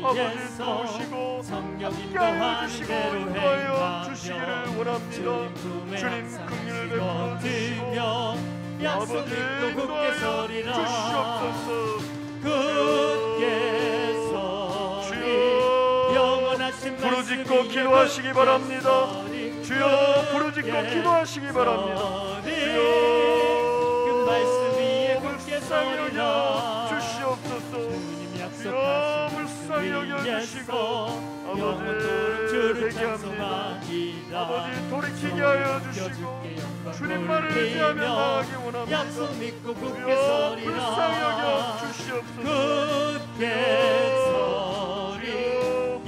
아버지 도우시고, 함께하여 주시고 인도하여 주시기를 원합니다. 주님 긍휼을 베풀어 주시고, 아버지 인도하여 주시옵소서. 주여 부르짖고 기도하시기 바랍니다. 주여 부르짖고 기도하시기 바랍니다. 주여 불쌍히 여겨 주시옵소서. 주여 불쌍히 여겨 주시고, 아버지 회개합니다. 아버지 돌이키게 하여 주시고, 주님만을 의지하며 나가기 원합니다. 주여 불쌍히 여겨 주시옵소서.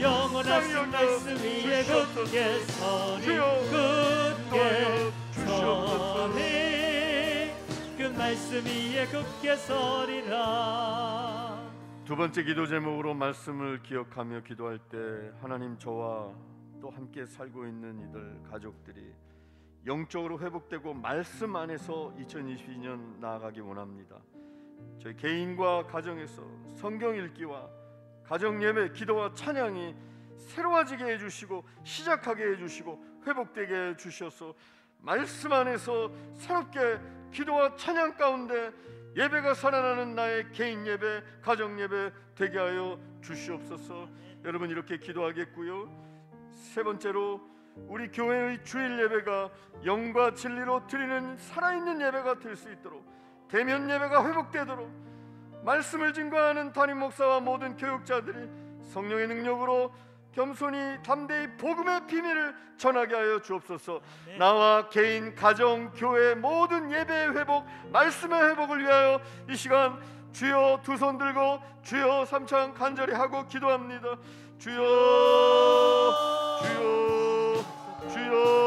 영원하신 말씀 위에 굳게 서리 굳게 서리 그 말씀 위에 굳게 서리라. 두 번째 기도 제목으로 말씀을 기억하며 기도할 때, 하나님, 저와 또 함께 살고 있는 이들 가족들이 영적으로 회복되고 말씀 안에서 2022년 나아가기 원합니다. 저희 개인과 가정에서 성경 읽기와 가정 예배, 기도와 찬양이 새로워지게 해주시고 시작하게 해주시고 회복되게 해주셔서 말씀 안에서 새롭게 기도와 찬양 가운데 예배가 살아나는 나의 개인 예배, 가정 예배 되게 하여 주시옵소서. 여러분 이렇게 기도하겠고요. 세 번째로, 우리 교회의 주일 예배가 영과 진리로 드리는 살아있는 예배가 될 수 있도록, 대면 예배가 회복되도록 말씀을 증거하는 담임 목사와 모든 교육자들이 성령의 능력으로 겸손히 담대히 복음의 비밀을 전하게 하여 주옵소서. 나와 개인, 가정, 교회 모든 예배의 회복, 말씀의 회복을 위하여 이 시간 주여 두 손 들고 주여 삼창 간절히 하고 기도합니다. 주여 주여 주여.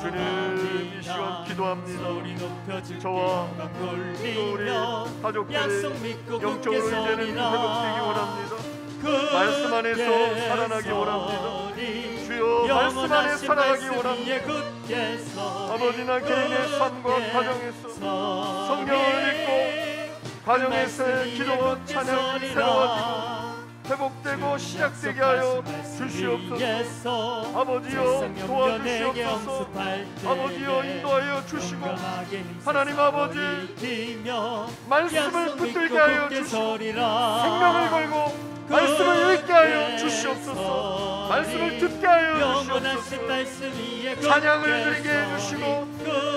주님 이 시간 기도합니다. 저와 우리 가족들이 영적으로 이제는 회복되기 원합니다. 말씀 안에서 살아나기 원합니다. 주여 말씀 안에 살아가기 원합니다. 아버지나 개인의 삶과 가정에서 성경을 읽고 가정에서의 기도와 찬양이 새로워지고 회복되고 시작되게 하여 주시옵소서. 아버지여 도와주시옵소서. 아버지여 인도하여 주시고, 하나님 아버지 말씀을 붙들게 하여 주시고 생명을 걸고 말씀을 읽게 하여 주시옵소서. 말씀을 듣게 하여 주시옵소서. 찬양을 드리게 해주시고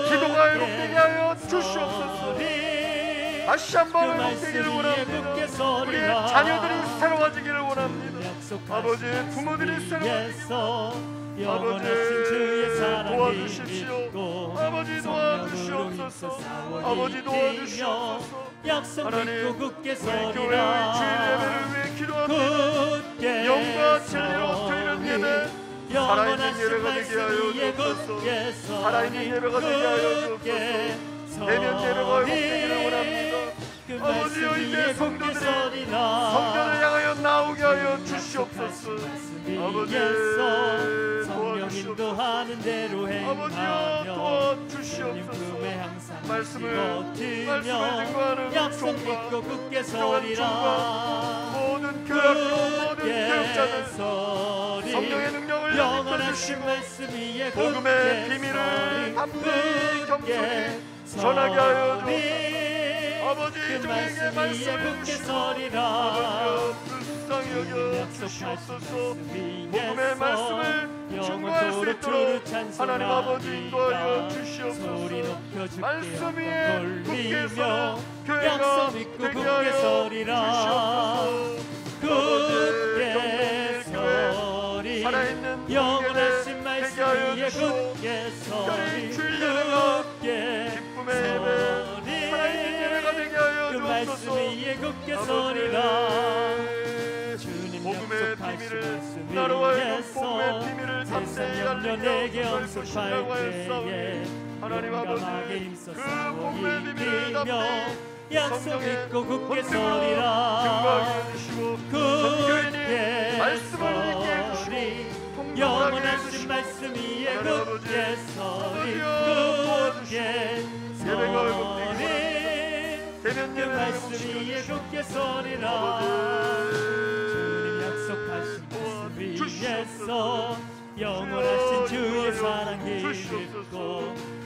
기도가 회복되게 하여 주시옵소서. 다시 한번 회복되기를 원합니다. 우리의 자녀들이 새로워지기를 원합니다. 아버지 부모들이 새로워지기를, 아버지 도와주십시오. 아버지 도와주시옵소서. 아버지 도와주시옵소서. 하나님 우리 교회의 주일 예배를 위해 기도합니다. 영과 진리로 드리는 예배, 살아있는 예배가 되게 하여 주옵소서. 살아있는 예배가 되게 하여 주옵소서. 대면 예배가 회복되기를 원합니다. 아버지여 이제 성도들이 성전을 향하여 나오게 하여 주시옵소서. 아버지 도와주시옵소서. 아버지여 도와주시옵소서. 말씀을 증거하는 종과 부정한 종과 모든 교학교 모든 교육자들 성령의 능력을 입혀주시고 복음의 비밀을 담대히 겸손히 전하게 하여 주옵소서. 아버지 저에게 말씀을 주시고 아버지여 불쌍히 여겨 주시옵소서. 복음의 말씀을 증거할 수 있도록 하나님 아버지 인도하여 주시옵소서. 말씀 위에 굳게 서 교회가 되게 하여 주시옵소서. 아버지 경례의 교회 살아있는 예배 되게 하여 주시고 특별히 주일 예배가 기쁨의 예배 살아있는 예배가 되게 하여 주옵소서. 말씀 주옵소서. 위에 굳게 서리라. 주님 복음의 약속하신 비밀을 말씀 나로 하여금 위에서 복음의 비밀을 세상 담대히 염려 내게 알리며 엄습할 것이라고 하였사오니 때에 하나님 용감하게 아버지 힘써 그 싸워 복음의 비밀을 이기며 담대히 약속 성령의 믿고 굳게 권능으로 서리라. 증거하게 해주시고 전교인이 말씀을 읽게 해주시고 통독하게 영원하신 해주시고 말씀 위에 하나님 굳게 아버지, 서리 아버지여 굳게 예배가 서리 대면 그 예배를 말씀 해주시고 위에 굳게 서리라. 아버지 주님 약속하신 말씀 위에서 주시옵소서. 영원하신 주의 주여 사랑 주시옵소서. 힘입고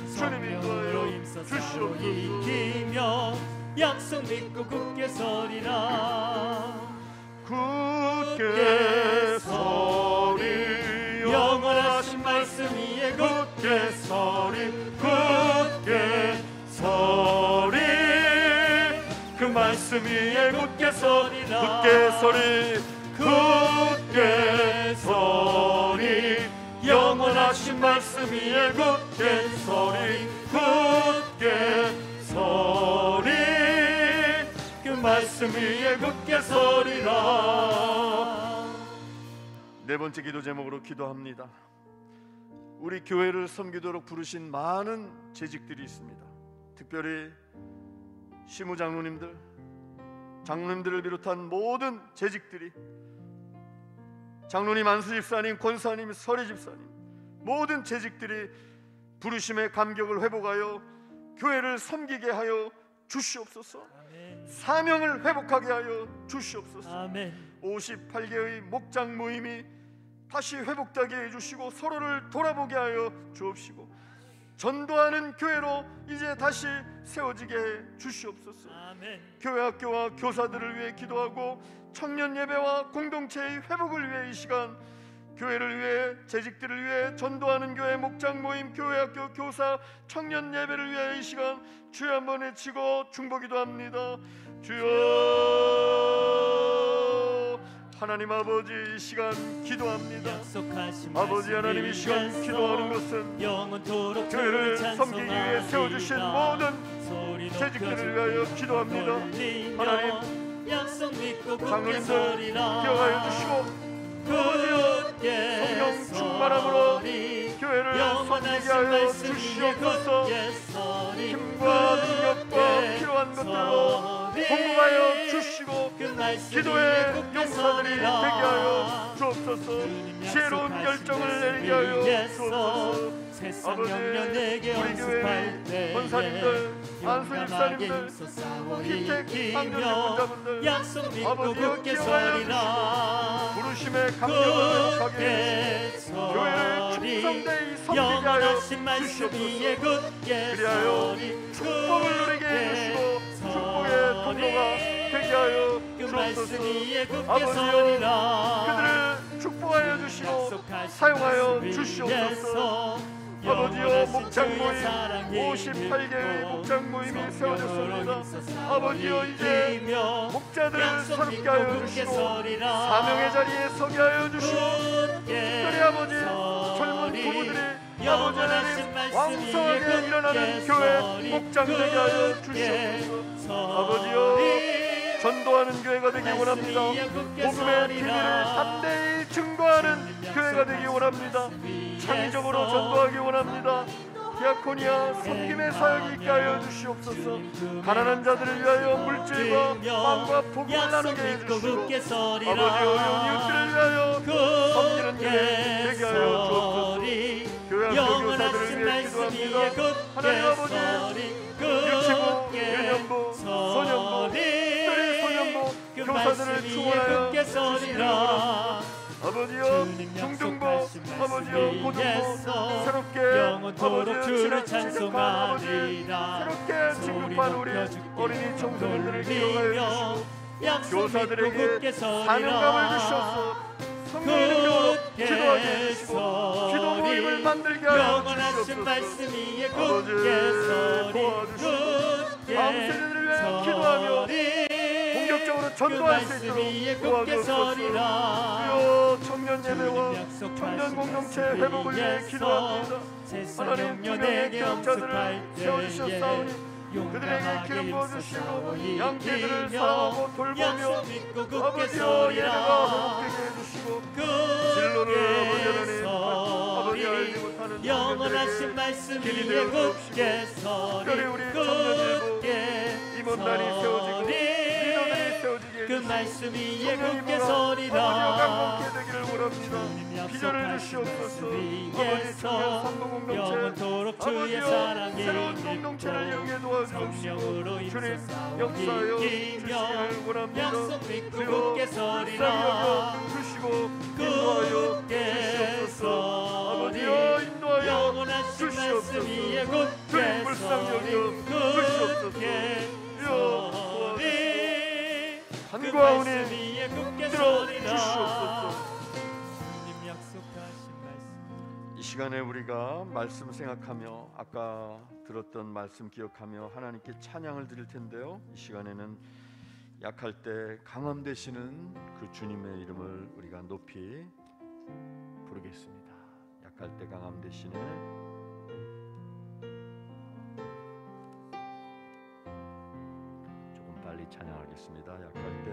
주님 성령으로 인도하여 힘써 주시옵소서. 싸워 이기며 약속 믿고 굳게 서리라. 굳게 서리 영원하신 말씀 위에 굳게 서리 굳게 서리 그 말씀 위에 굳게 서리라. 굳게 서리 굳게 서리 영원하신 말씀 위에 굳게 서리 굳게 서리 그 말씀 위에 굳게 서리라. 네 번째 기도 제목으로 기도합니다. 우리 교회를 섬기도록 부르신 많은 재직들이 있습니다. 특별히 시무장로님들, 장로님들을 비롯한 모든 재직들이, 장로님, 안수집사님, 권사님, 서리집사님, 모든 재직들이 부르심의 감격을 회복하여 교회를 섬기게 하여 주시옵소서. 아멘. 사명을 회복하게 하여 주시옵소서. 아멘. 58개의 목장 모임이 다시 회복되게 해주시고 서로를 돌아보게 하여 주옵시고 전도하는 교회로 이제 다시 세워지게 해 주시옵소서. 아멘. 교회 학교와 교사들을 위해 기도하고 청년 예배와 공동체의 회복을 위해 이 시간 교회를 위해, 재직들을 위해, 전도하는 교회, 목장 모임, 교회 학교, 교사, 청년 예배를 위해 이 시간 주여 한번 외치고 중보기도 합니다. 주여, 하나님 아버지, 이 시간 기도합니다. 약속하신 아버지 말씀 하나님, 이 시간 위에서 기도하는 것은 영원토록 교회를 주를 섬기기 위해 세워주신 모든 소리 재직들을 위하여 기도합니다. 하나님, 약속 믿고 굳게 장로님들 서리라. 기억하여 주시고 굳게 성령 충만함으로 서리 교회를 섬기게 영원하신 하여 말씀 위에 주시옵소서. 굳게 서리 힘과 능력과 필요한 것들로 공급하여 주시고 그 말씀 기도의 위에 굳게 용사들이 되게 서리라. 하여 주옵소서. 지혜로운 결정을 내리게 하여 주옵소서. 세상 아버지, 염려 내게 우리 엄습할 교회 때에 권사님들, 안수집사님들, 용감하게 힘써 싸워 피택 이기며 방정신분자분들, 약속 믿고 아버지여 굳게 기억하여 서리라. 부르심의 감격을 가게 굳게 교회를 서리 충성되이 섬기게 하여 영원하신 말씀 주시옵소서. 위에 굳게 그리하여 서리 축복을 누리게 해주시고 축복의 통로가 되게 하여 그 말씀 주옵소서. 위에 굳게 아버지여, 서리라. 그들을 축복하여 주시고 약속하신 사용하여 말씀 주시옵소서. 위에서 아버지여, 영원하신 목장 주의 모임 사랑 58개의 힘입고 목장 모임이 세워졌습니다. 성령으로 힘써 아버지여, 이제 이기며 목자들을 약속 새롭게 믿고 하여 굳게 주시고 서리라. 사명의 자리에 서게 하여 주시고 굳게 특별히 아버지, 서리 젊은 부부들이 아버지 영원하신 하나님 말씀 왕성하게 위에 일어나는 굳게 교회 서리 목장 되게 하여 굳게 주시옵소서. 아버지여, 전도하는 교회가 되기 원합니다. 복음의 비밀을 담대히 증거하는 교회가 되기 원합니다. 창의적으로 전도하기 원합니다. 디아코니아 섬김의 사역이 있게 하여 주시옵소서. 가난한 자들을 위하여 물질과 빵과 복을 나누게 해주시고 아버지, 어려운 이웃들을 위하여 섬기는 교회 되게 하여 주옵소서. 교회 학교 교사들을 위해 기도합니다. 하나님 아버지, 유치부, 유년부, 소년부, 특별히 소년부 교사들을 충원하여 주시기를 원합니다. 아버지여, 중등부, 아버지여, 고등부, 새롭게 아버지여, 주를 진급한 아버지, 찬송하리라. 새롭게 진급한 우리 어린이 청소년들을 기억하여 주시고 교사들에게 사명감을 주셔서 성령의 능력으로 기도하게 해주시고 기도 모임을 만들게 하여 주시옵소서. 아버지, 도와주시고 다음 세대들을 위해 기도하며 본격적으로 전도할 수 있도록 도와주옵소서. 주여, 청년 예배와 청년 공동체 회복을 위해 기도합니다. 하나님, 두 명의 기억자들을 세워주셨사오니 그들에게 기름 부어주시고 양떼들을 이기며 사랑하고 돌보며 약속 믿고 굳게 아버지여 예배가 서리라 회복되게 해주시고 진로를 아버지 하나님 아버지 알지 못하는 영원하신 말씀 길이 위에 되어 굳게 특별히 우리 서리 청년일부 굳게 임원단이 세워지고 리더들이 세워지게 그 해주시고 말씀 위에 굳게 청년일부가 서리라 아버지와 강건케 되기를 원합니다. 비전을 주시옵소서. 아버지 청년 선도공동체 영원토록 주의 아버지여 사랑이 새로운 공동체를 이용해 도와주옵시고 주님 역사하여 주시기를 원합니다. 약속 믿고 그리고 굳게 서리라 주시고 인도하여 굳게 주시옵소서. 아버지여 인도하여 영원하신 말씀 주시옵소서. 위에 주님 굳게 불쌍히 서리 여겨 주시옵소서. 굳게 이여 서리 간과하오니 위에 굳게 들어 서리라 주시옵소서. 주님 약속하신 말씀 이 시간에 우리가 말씀 생각하며 아까 들었던 말씀 기억하며 하나님께 찬양을 드릴 텐데요. 이 시간에는 약할 때 강함 되시는 그 주님의 이름을 우리가 높이 부르겠습니다. 약할 때 강함 되시는 조금 빨리 찬양하겠습니다. 약할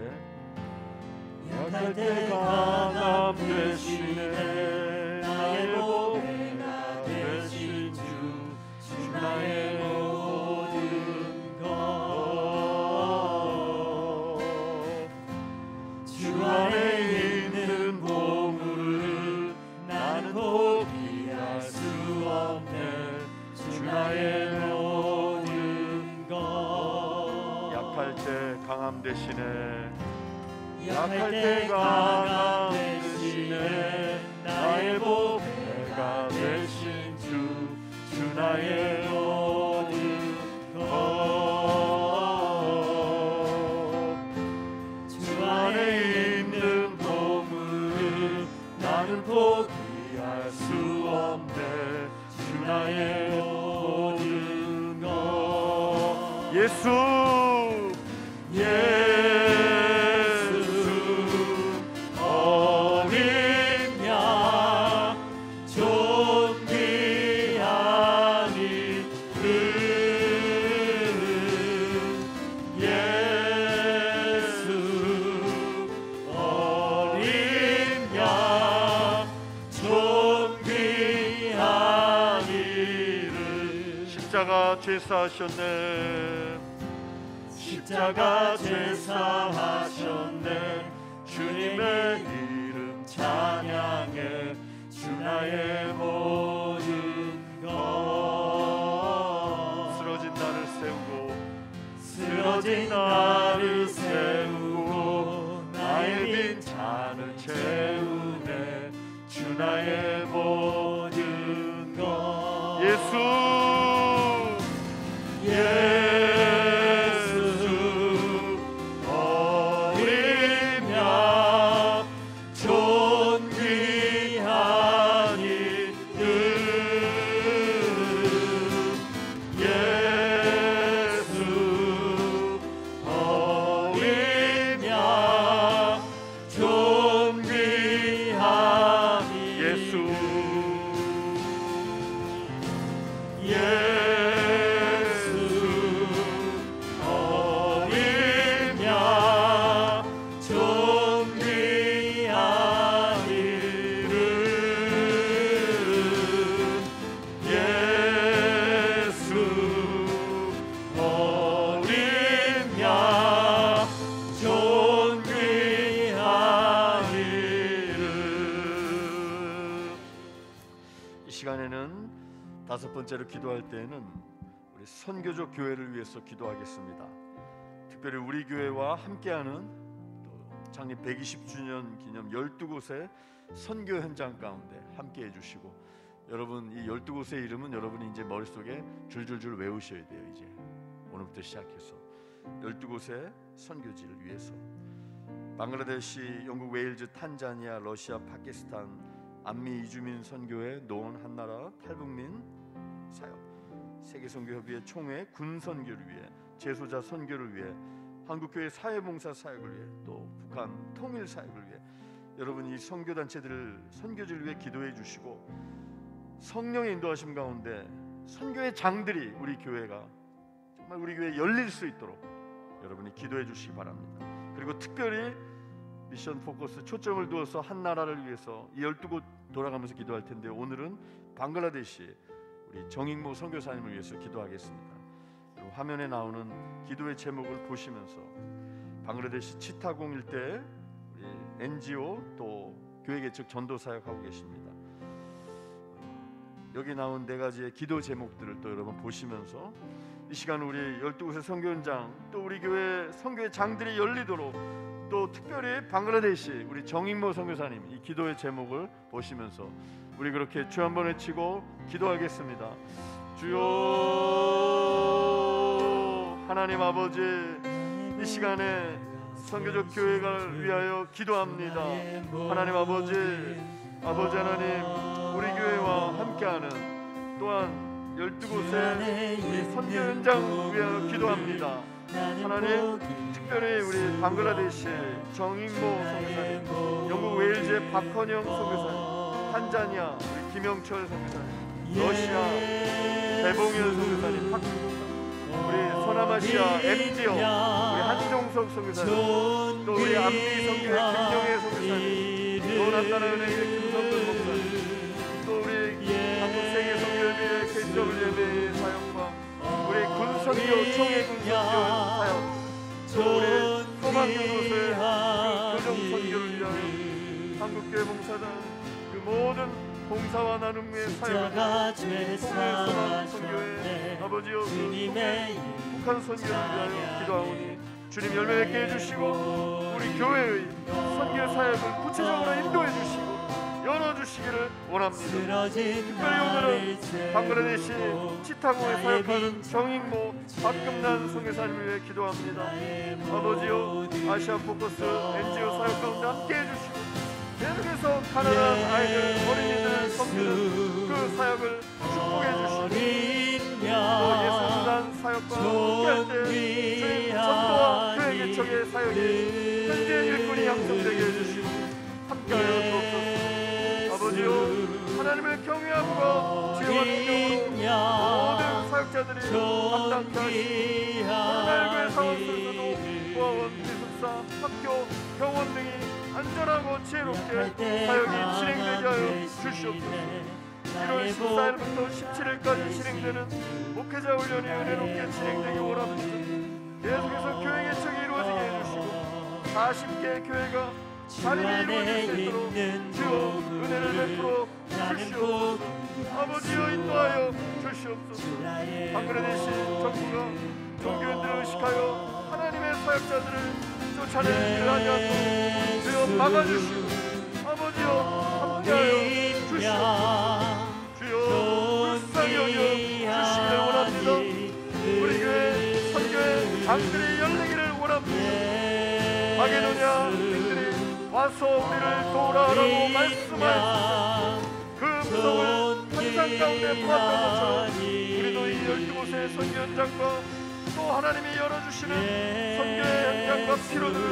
때 강함 되시네 나의 보배가 되신 주 나의 모든 것 주 안에 있는 보물을 나는 포기할 수 없네 주 나의 모든 것 약할 때 강함 되시네 약할 때 강함 되시네 나의 보배가 되신 주 나의 모든 것 주 안에 있는 보물 나는 포기할 수 없네 주 나의 모든 것 예수 어린 양 존귀한 이름 예수 어린 양 존귀한 이름 십자가 제사하셨네 십자가 제사하셨네 주님의 이름 찬양해 주 나의 모든 것 쓰러진 나를 세우고 쓰러진 나를 세우고 나의 빈 잔을 채우네 주 나의 모든 것 예수 어린 양 존귀한 이름 예수 어린 양 존귀한 예수 어린 양 존귀한 이름 예수 어린 양 존귀한 이름 이 시간에는 다섯 번째로 기도할 때에는 우리 선교적 교회를 위해서 기도하겠습니다. 특별히 우리 교회와 함께하는 또 창립 120주년 기념 12곳의 선교 현장 가운데 함께해 주시고 여러분 이 12곳의 이름은 여러분이 이제 머릿속에 줄줄줄 외우셔야 돼요. 이제 오늘부터 시작해서 12곳의 선교지를 위해서 방글라데시, 영국, 웨일즈, 탄자니아, 러시아, 파키스탄, 안미 이주민 선교회, 노원 한나라 탈북민 사역, 세계선교협의회 총회 군 선교를 위해, 재소자 선교를 위해, 한국교회 사회봉사 사역을 위해, 또 북한 통일 사역을 위해 여러분 이 선교단체들을 선교지를 위해 기도해 주시고 성령의 인도하심 가운데 선교의 장들이 우리 교회가 정말 우리 교회 열릴 수 있도록 여러분이 기도해 주시기 바랍니다. 그리고 특별히 미션 포커스 초점을 두어서 한 나라를 위해서 이 12곳 돌아가면서 기도할 텐데, 오늘은 방글라데시 우리 정익모 선교사님을 위해서 기도하겠습니다. 그리고 화면에 나오는 기도의 제목을 보시면서 방글라데시 치타공 일대 우리 NGO 또 교회 개척 전도 사역하고 계십니다. 여기 나온 네 가지의 기도 제목들을 또 여러분 보시면서 이 시간 우리 12곳의 선교 현장 또 우리 교회 선교의 장들이 열리도록, 또 특별히 방글라데시 우리 정익모 선교사님 이 기도의 제목을 보시면서 우리 그렇게 주 한번 외치고 기도하겠습니다. 주여, 하나님 아버지, 이 시간에 선교적 교회를 위하여 기도합니다. 하나님 아버지, 아버지 하나님, 우리 교회와 함께하는 또한 12곳의 우리 선교 현장 위하여 기도합니다. 하나님, 특별히 우리 방글라데시 정익모 선교사님, 영국 웨일즈의 박헌영 선교사님, 탄자니아 우리 김영철 선교사님, 러시아 배봉현 선교사님, 우리 소나마시아 MGO 우리 한종석 선교사님, 또 우리 안미 선교회 김영애 선교사님, 또 나타나은행의 김성근 목사님, 또 우리 한국 세계 선교회의 KWM의 사역과 우리 군선교 총회 군선교 사역, 또 우리 소망교도소의 교정 선교를 위하여 한국교회 봉사단 그 모든 봉사와 나눔의 사역을 통해 소망 선교회 아버지여 그 북한 선교를 위하여 기도하오니 주님 열매 맺게 해주시고 우리 교회의 선교 사역을 구체적으로 인도해 주시고 열어주시기를 원합니다. 특별히 오늘은 방글라데시 치타공에 사역하는 정익모 박금난 선교사님을 위해 기도합니다. 아버지여, 아시아 포커스 NGO 사역 가운데 함께 해주시고 계속해서 가난한 아이들, 어린이들 섬기는 그 사역을 축복해 주시고 또 예수단 사역과 함께할 때 주님 전도와 교회 개척의 사역이 현재의 일꾼이 양성되게 해주시고 함께하여 주옵소서. 아버지요, 하나님을 경외함과 지혜와 능력으로 모든 사역자들이 감당케 하시고 코로나19의 상황 속에서도 보아원, 기숙사, 학교, 병원 등이 안전하고 지혜롭게 사역이 진행되게 하여 주시옵소서. 1월 14일부터 17일까지 진행되는 목회자 훈련이 은혜롭게 진행되기 원합니다. 계속해서 교회 개척이 이루어지게 해주시고 40개 교회가 자립이 이루어질 수 있도록 주여 은혜를 베풀어 주시옵소서. 아버지여, 인도하여 주시옵소서. 방글라데시 정부가 종교인들을 의식하여 하나님의 사역자들을 쫓아내는 일을 하지 않도록 주여 막아주시고 아버지여 함께하여 주시옵소서. 주여 불쌍히 여겨 주시기를 원합니다. 우리 교회 선교의 장들이 열리기를 원합니다. 마게도냐兵들이 와서 우리를 도우라라고 말씀하였습니다. 그 음성을 환상 가운데 보았던 것처럼 우리도 이 12곳의 선교 현장과 또 하나님이 열어주시는 선교의 현장과 피로들을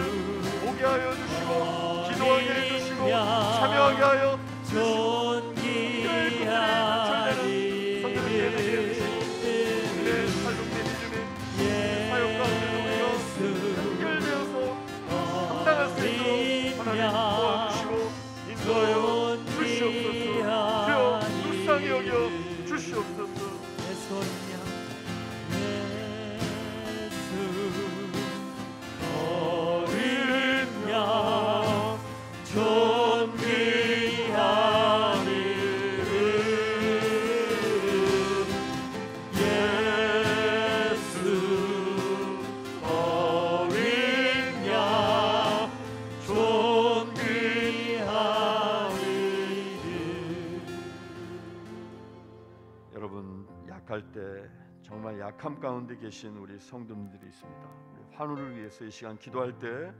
오게 하여 주시고 기도하게 해주시고 참여하게 하여 주시고 교회 일꾼들이 단절되는 선교를 되게 해주시고 우리의 살롱의 믿음의 사역 가운데도 우리가 연결되어서 감당할 수 있도록 하나님 도와주시고 인도하여 주시옵소서. 주여 불쌍히 여겨 주시옵소서. 어린 양 존귀하니 예수 어린 양 존귀하니. 여러분, 약할 때 정말 약함 가운데 계신 우리 성도님들이 있습니다. 우리 환우를 위해서 이 시간 기도할 때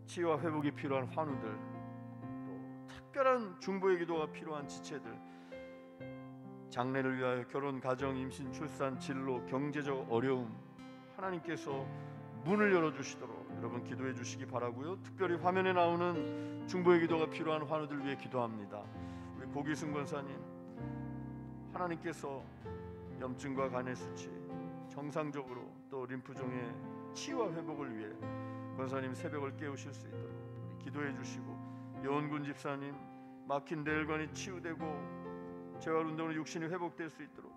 치유와 회복이 필요한 환우들, 또 특별한 중보의 기도가 필요한 지체들, 장래를 위하여 결혼, 가정, 임신, 출산, 진로, 경제적 어려움 하나님께서 문을 열어주시도록 여러분 기도해 주시기 바라고요. 특별히 화면에 나오는 중보의 기도가 필요한 환우들 위해 기도합니다. 우리 고기승 권사님, 하나님께서 염증과 간의 수치, 정상적으로 또 림프종의 치유와 회복을 위해 권사님 새벽을 깨우실 수 있도록 기도해 주시고, 여원군 집사님 막힌 뇌혈관이 치유되고 재활운동으로 육신이 회복될 수 있도록,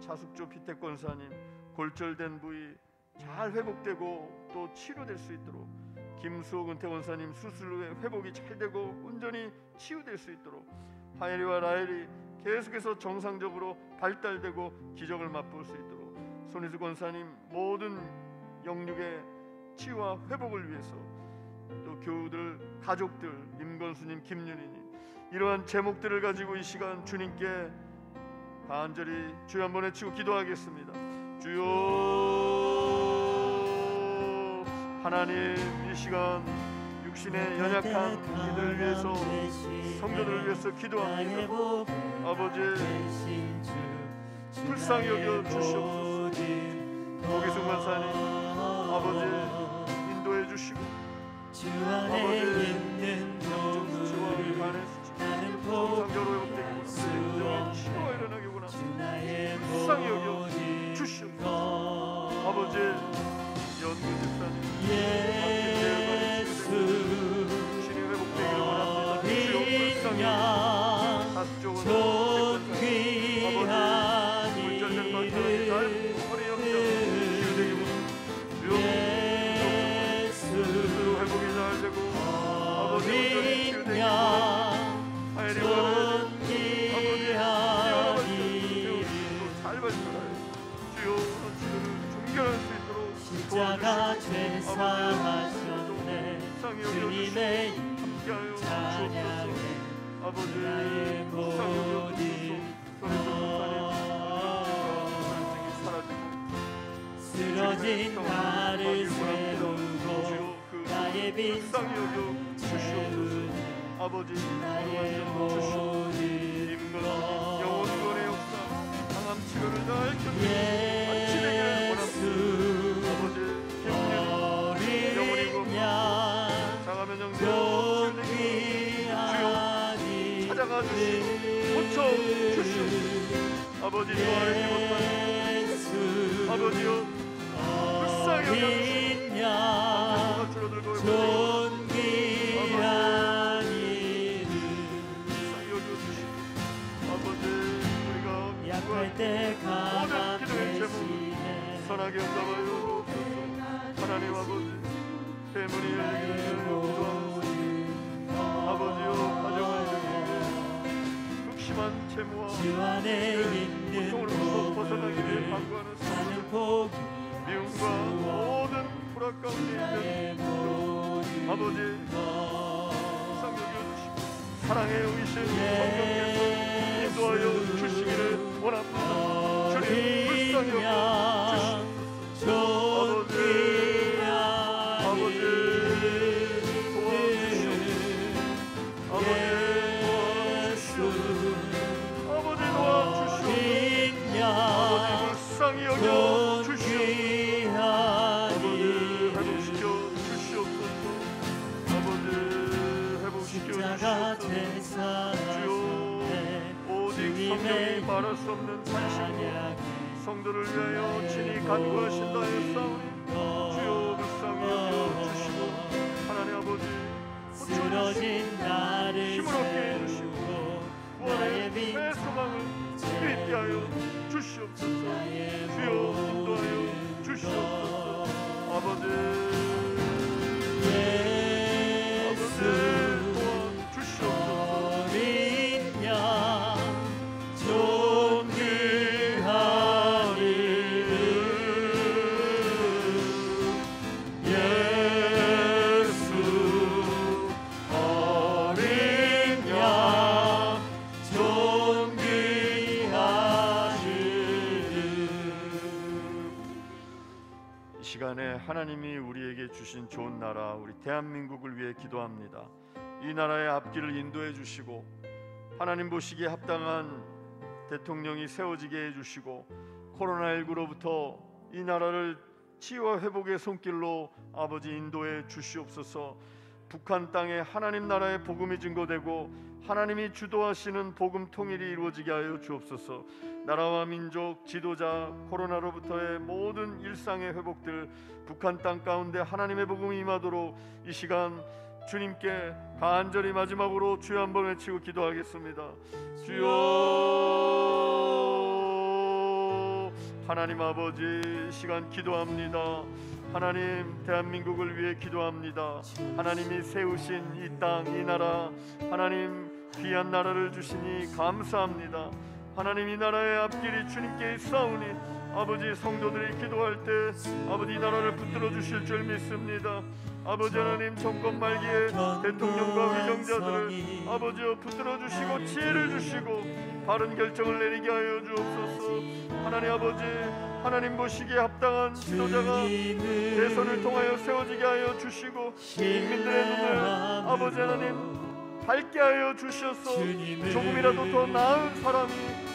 차숙조 피택 권사님 골절된 부위 잘 회복되고 또 치료될 수 있도록, 김수호 근태 권사님 수술 후에 회복이 잘 되고 온전히 치유될 수 있도록, 하엘이와 라엘이 계속해서 정상적으로 발달되고 기적을 맛볼 수 있도록, 손희수 권사님 모든 영육의 치유와 회복을 위해서, 또 교우들, 가족들, 임건수님, 김윤희님, 이러한 제목들을 가지고 이 시간 주님께 간절히 주여 한번 외치고 기도하겠습니다. 주여 하나님, 이 시간 육신의 연약한 이들 위해서, 성도들을 위해서 기도합니다. 아버지, 불쌍히 여겨 주시옵소서. 고기순 권사님 아버지 인도해 주시고, 아버지 정수치와 간의 수치 정상적으로 회복되기 원합니다. 치유가 일어나기 원합니다. 불쌍히 여겨 주시옵소서. 아버지, 연구 집사님 신이 회복되기를 원합니다. 주여 불쌍히 다수적으로 아버지 물절된 것들을 잘 허리 염증 치유되기 원합니다. 주여 스스로 회복이 잘 되고 아버지 온전히 치유되기 원합니다. 하엘이와는 아버지 뛰어나가시고 잘 발전하여 주여 치유를 종결할 수 있도록 십자가 죄사하셨네. 주님의 찬양에 아버지 나의 모든 쓰러진 나를 세우고 나의 빈손을 채우네. 아버지 나의 모든 영혼권의 역사, 강함 치료를 잘 견디고 안치되기를 원합니다. 아버지 어린 양 장하면 영생 주여 찾아가 주시고 고쳐 주시옵소서. 아버지 도와주지 못하는 아버지여 불쌍히 여겨주시고 감사가 줄어들고 존귀한 이름 불쌍히 여겨주시고, 아버지 우리가 약할 때 강한 대신에 선하게 응답하여 주옵소서. 하나님 아버지, 대문이 열리기를 기도하옵소서. 아버지여 가정을 이루기 극심한 채무와 주 안에 있는 고통으로부터 벗어나기 위해 강구하는 나는 사람, 복이 미움과 모든 불악 가운데 있는 아버지 불쌍히 여겨주시고 사랑의 의신 성령께서 인도하여 주시기를 원합니다. 주님 불쌍히 여겨주시옵소서. 아버지 도와주시옵소서. 아버지 도와주시옵소서. 아버지 불쌍히 여겨주시옵소서. 아버지 회복시켜 주시옵소서. 아버지 회복시켜 주시옵소서. 주여 오직 성령이 말할 수 없는 관심으로 성도를 위하여 친히 간구하신다 하였사오니 주여 불쌍히 여겨주시고 하나님 아버지 쓰러진 나를 힘을 얻게 해주시고 구원의 나의 새 소망을 있게 하여 주시옵소서. 주여 인도하여 주시옵소서. 아버지 도와주시옵소서. 어린 양 존귀한 이름 예수 어린 양 존귀한 이름. 이 시간에 하나님이 우리에게 주신 좋은 나라, 우리 대한민국을 위해 기도합니다. 이 나라의 앞길을 인도해 주시고 하나님 보시기에 합당한 대통령이 세워지게 해주시고 코로나19로부터 이 나라를 치유와 회복의 손길로 아버지 인도해 주시옵소서. 북한 땅에 하나님 나라의 복음이 증거되고 하나님이 주도하시는 복음 통일이 이루어지게 하여 주옵소서. 나라와 민족, 지도자, 코로나로부터의 모든 일상의 회복들, 북한 땅 가운데 하나님의 복음이 임하도록 이 시간 주님께 간절히 마지막으로 주여 한번 외치고 기도하겠습니다. 주여, 하나님 아버지, 이 시간 기도합니다. 하나님, 대한민국을 위해 기도합니다. 하나님이 세우신 이 땅, 이 나라, 하나님 귀한 나라를 주시니 감사합니다. 하나님, 이 나라의 앞길이 주님께 있사오니 아버지, 성도들이 기도할 때 아버지 이 나라를 붙들어 주실 줄 믿습니다. 아버지 하나님, 정권 말기에 대통령과 위정자들을 아버지여 붙들어 주시고 지혜를 주시고 바른 결정을 내리게 하여 주옵소서. 하나님 아버지, 하나님 보시기에 합당한 지도자가 대선을 통하여 세워지게 하여 주시고 국민들의 눈을 아버지 하나님 밝게 하여 주셔서 조금이라도 더 나은 사람이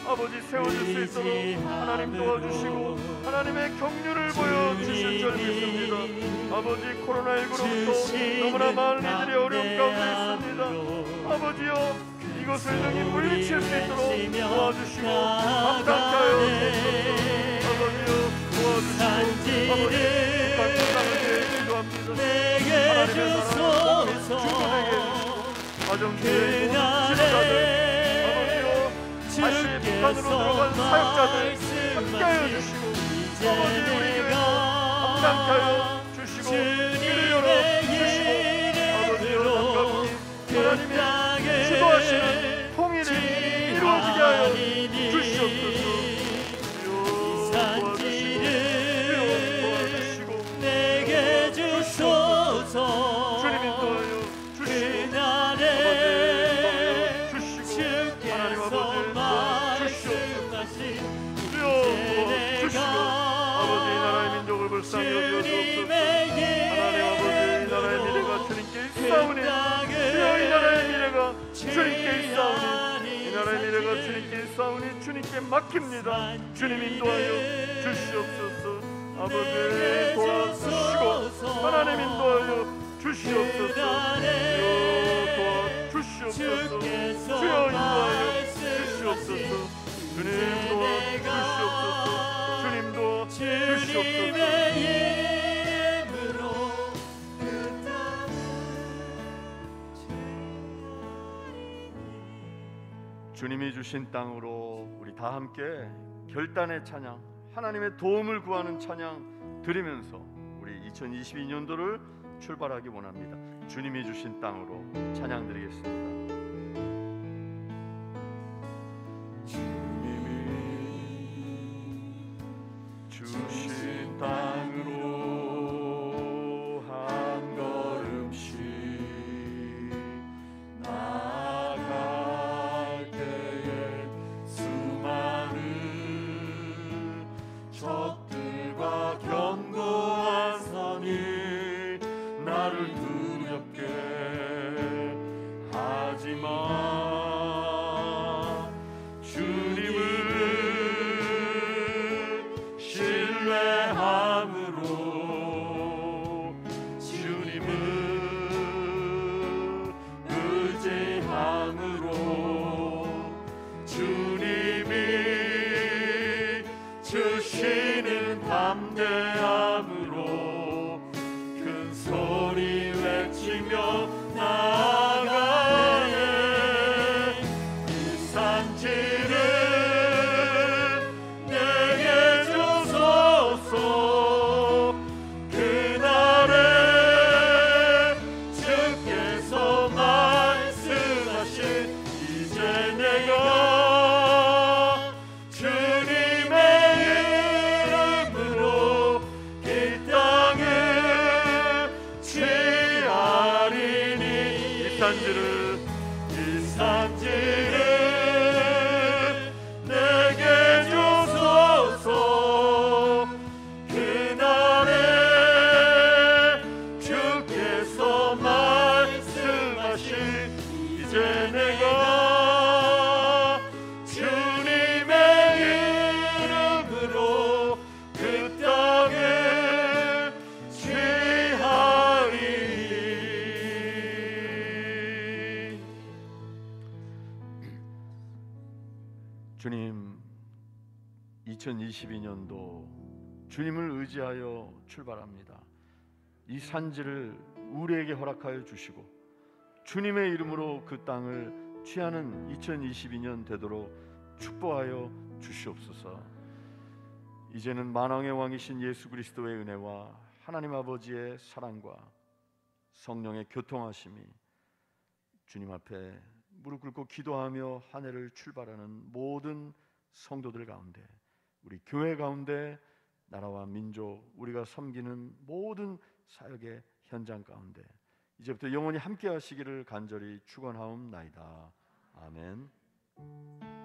아버지 세워질 수 있도록 하나님 도와주시고 하나님의 경륜을 보여주실 줄 믿습니다. 아버지, 코로나19로부터 너무나 많은 이들이 어려움 가운데 있습니다. 아버지여, 이것을 능히 물리칠 수 있도록 도와주시고 감당케 하여 주옵소서. 아버지여, 도와주시고 아버지, 북한 땅을 위해 기도합니다. 하나님의 나라 주권에게 가정주의 지도자들, 아버지여, 다시 북한으로 들어간 사역자들 함께하여 주시고 아버지, 우리 교회도 감당케 하여 주시고 길을 열어 주시고 아버지여, 남각이 하나님이 주도하시는 통일이 이루어지게 하여 주시옵소서. 주여 도와주시고 주여 도와주시고 내게 주소서. 주님 인도하여 주시고 하나님 아버지 도와주시옵소서. 주여 도와주시고 아버지, 이 나라의 민족을 불쌍히 여겨 주옵소서. 하나님 아버지, 이 나라의 미래가 주님께 있사오니 주여, 이 나라의 미래가 주님께 있사오니 이 나라의 미래가 주님께 있사오니 주님께 맡깁니다. 주님 인도하여 주시옵소서. 아버지 도와주시고 하나님 인도하여 주시옵소서. 주여 도와주시옵소서. 주여 인도하여 주시옵소서. 주님 도와주시옵소서. 주님 도와주시옵소서. 주님이 주신 땅으로 우리 다 함께 결단의 찬양, 하나님의 도움을 구하는 찬양 드리면서 우리 2022년도를 출발하기 원합니다. 주님이 주신 땅으로 찬양 드리겠습니다. 주님이 주신 땅으로 한 걸음씩 나아갈 때에 수많은 적들과 견고한 선이 나를 두렵게 하지 주님, 2022년도 주님을 의지하여 출발합니다. 이 산지를 우리에게 허락하여 주시고 주님의 이름으로 그 땅을 취하는 2022년 되도록 축복하여 주시옵소서. 이제는 만왕의 왕이신 예수 그리스도의 은혜와 하나님 아버지의 사랑과 성령의 교통하심이 주님 앞에 무릎 꿇고 기도하며 한 해를 출발하는 모든 성도들 가운데, 우리 교회 가운데, 나라와 민족, 우리가 섬기는 모든 사역의 현장 가운데 이제부터 영원히 함께 하시기를 간절히 축원하옵나이다. 아멘.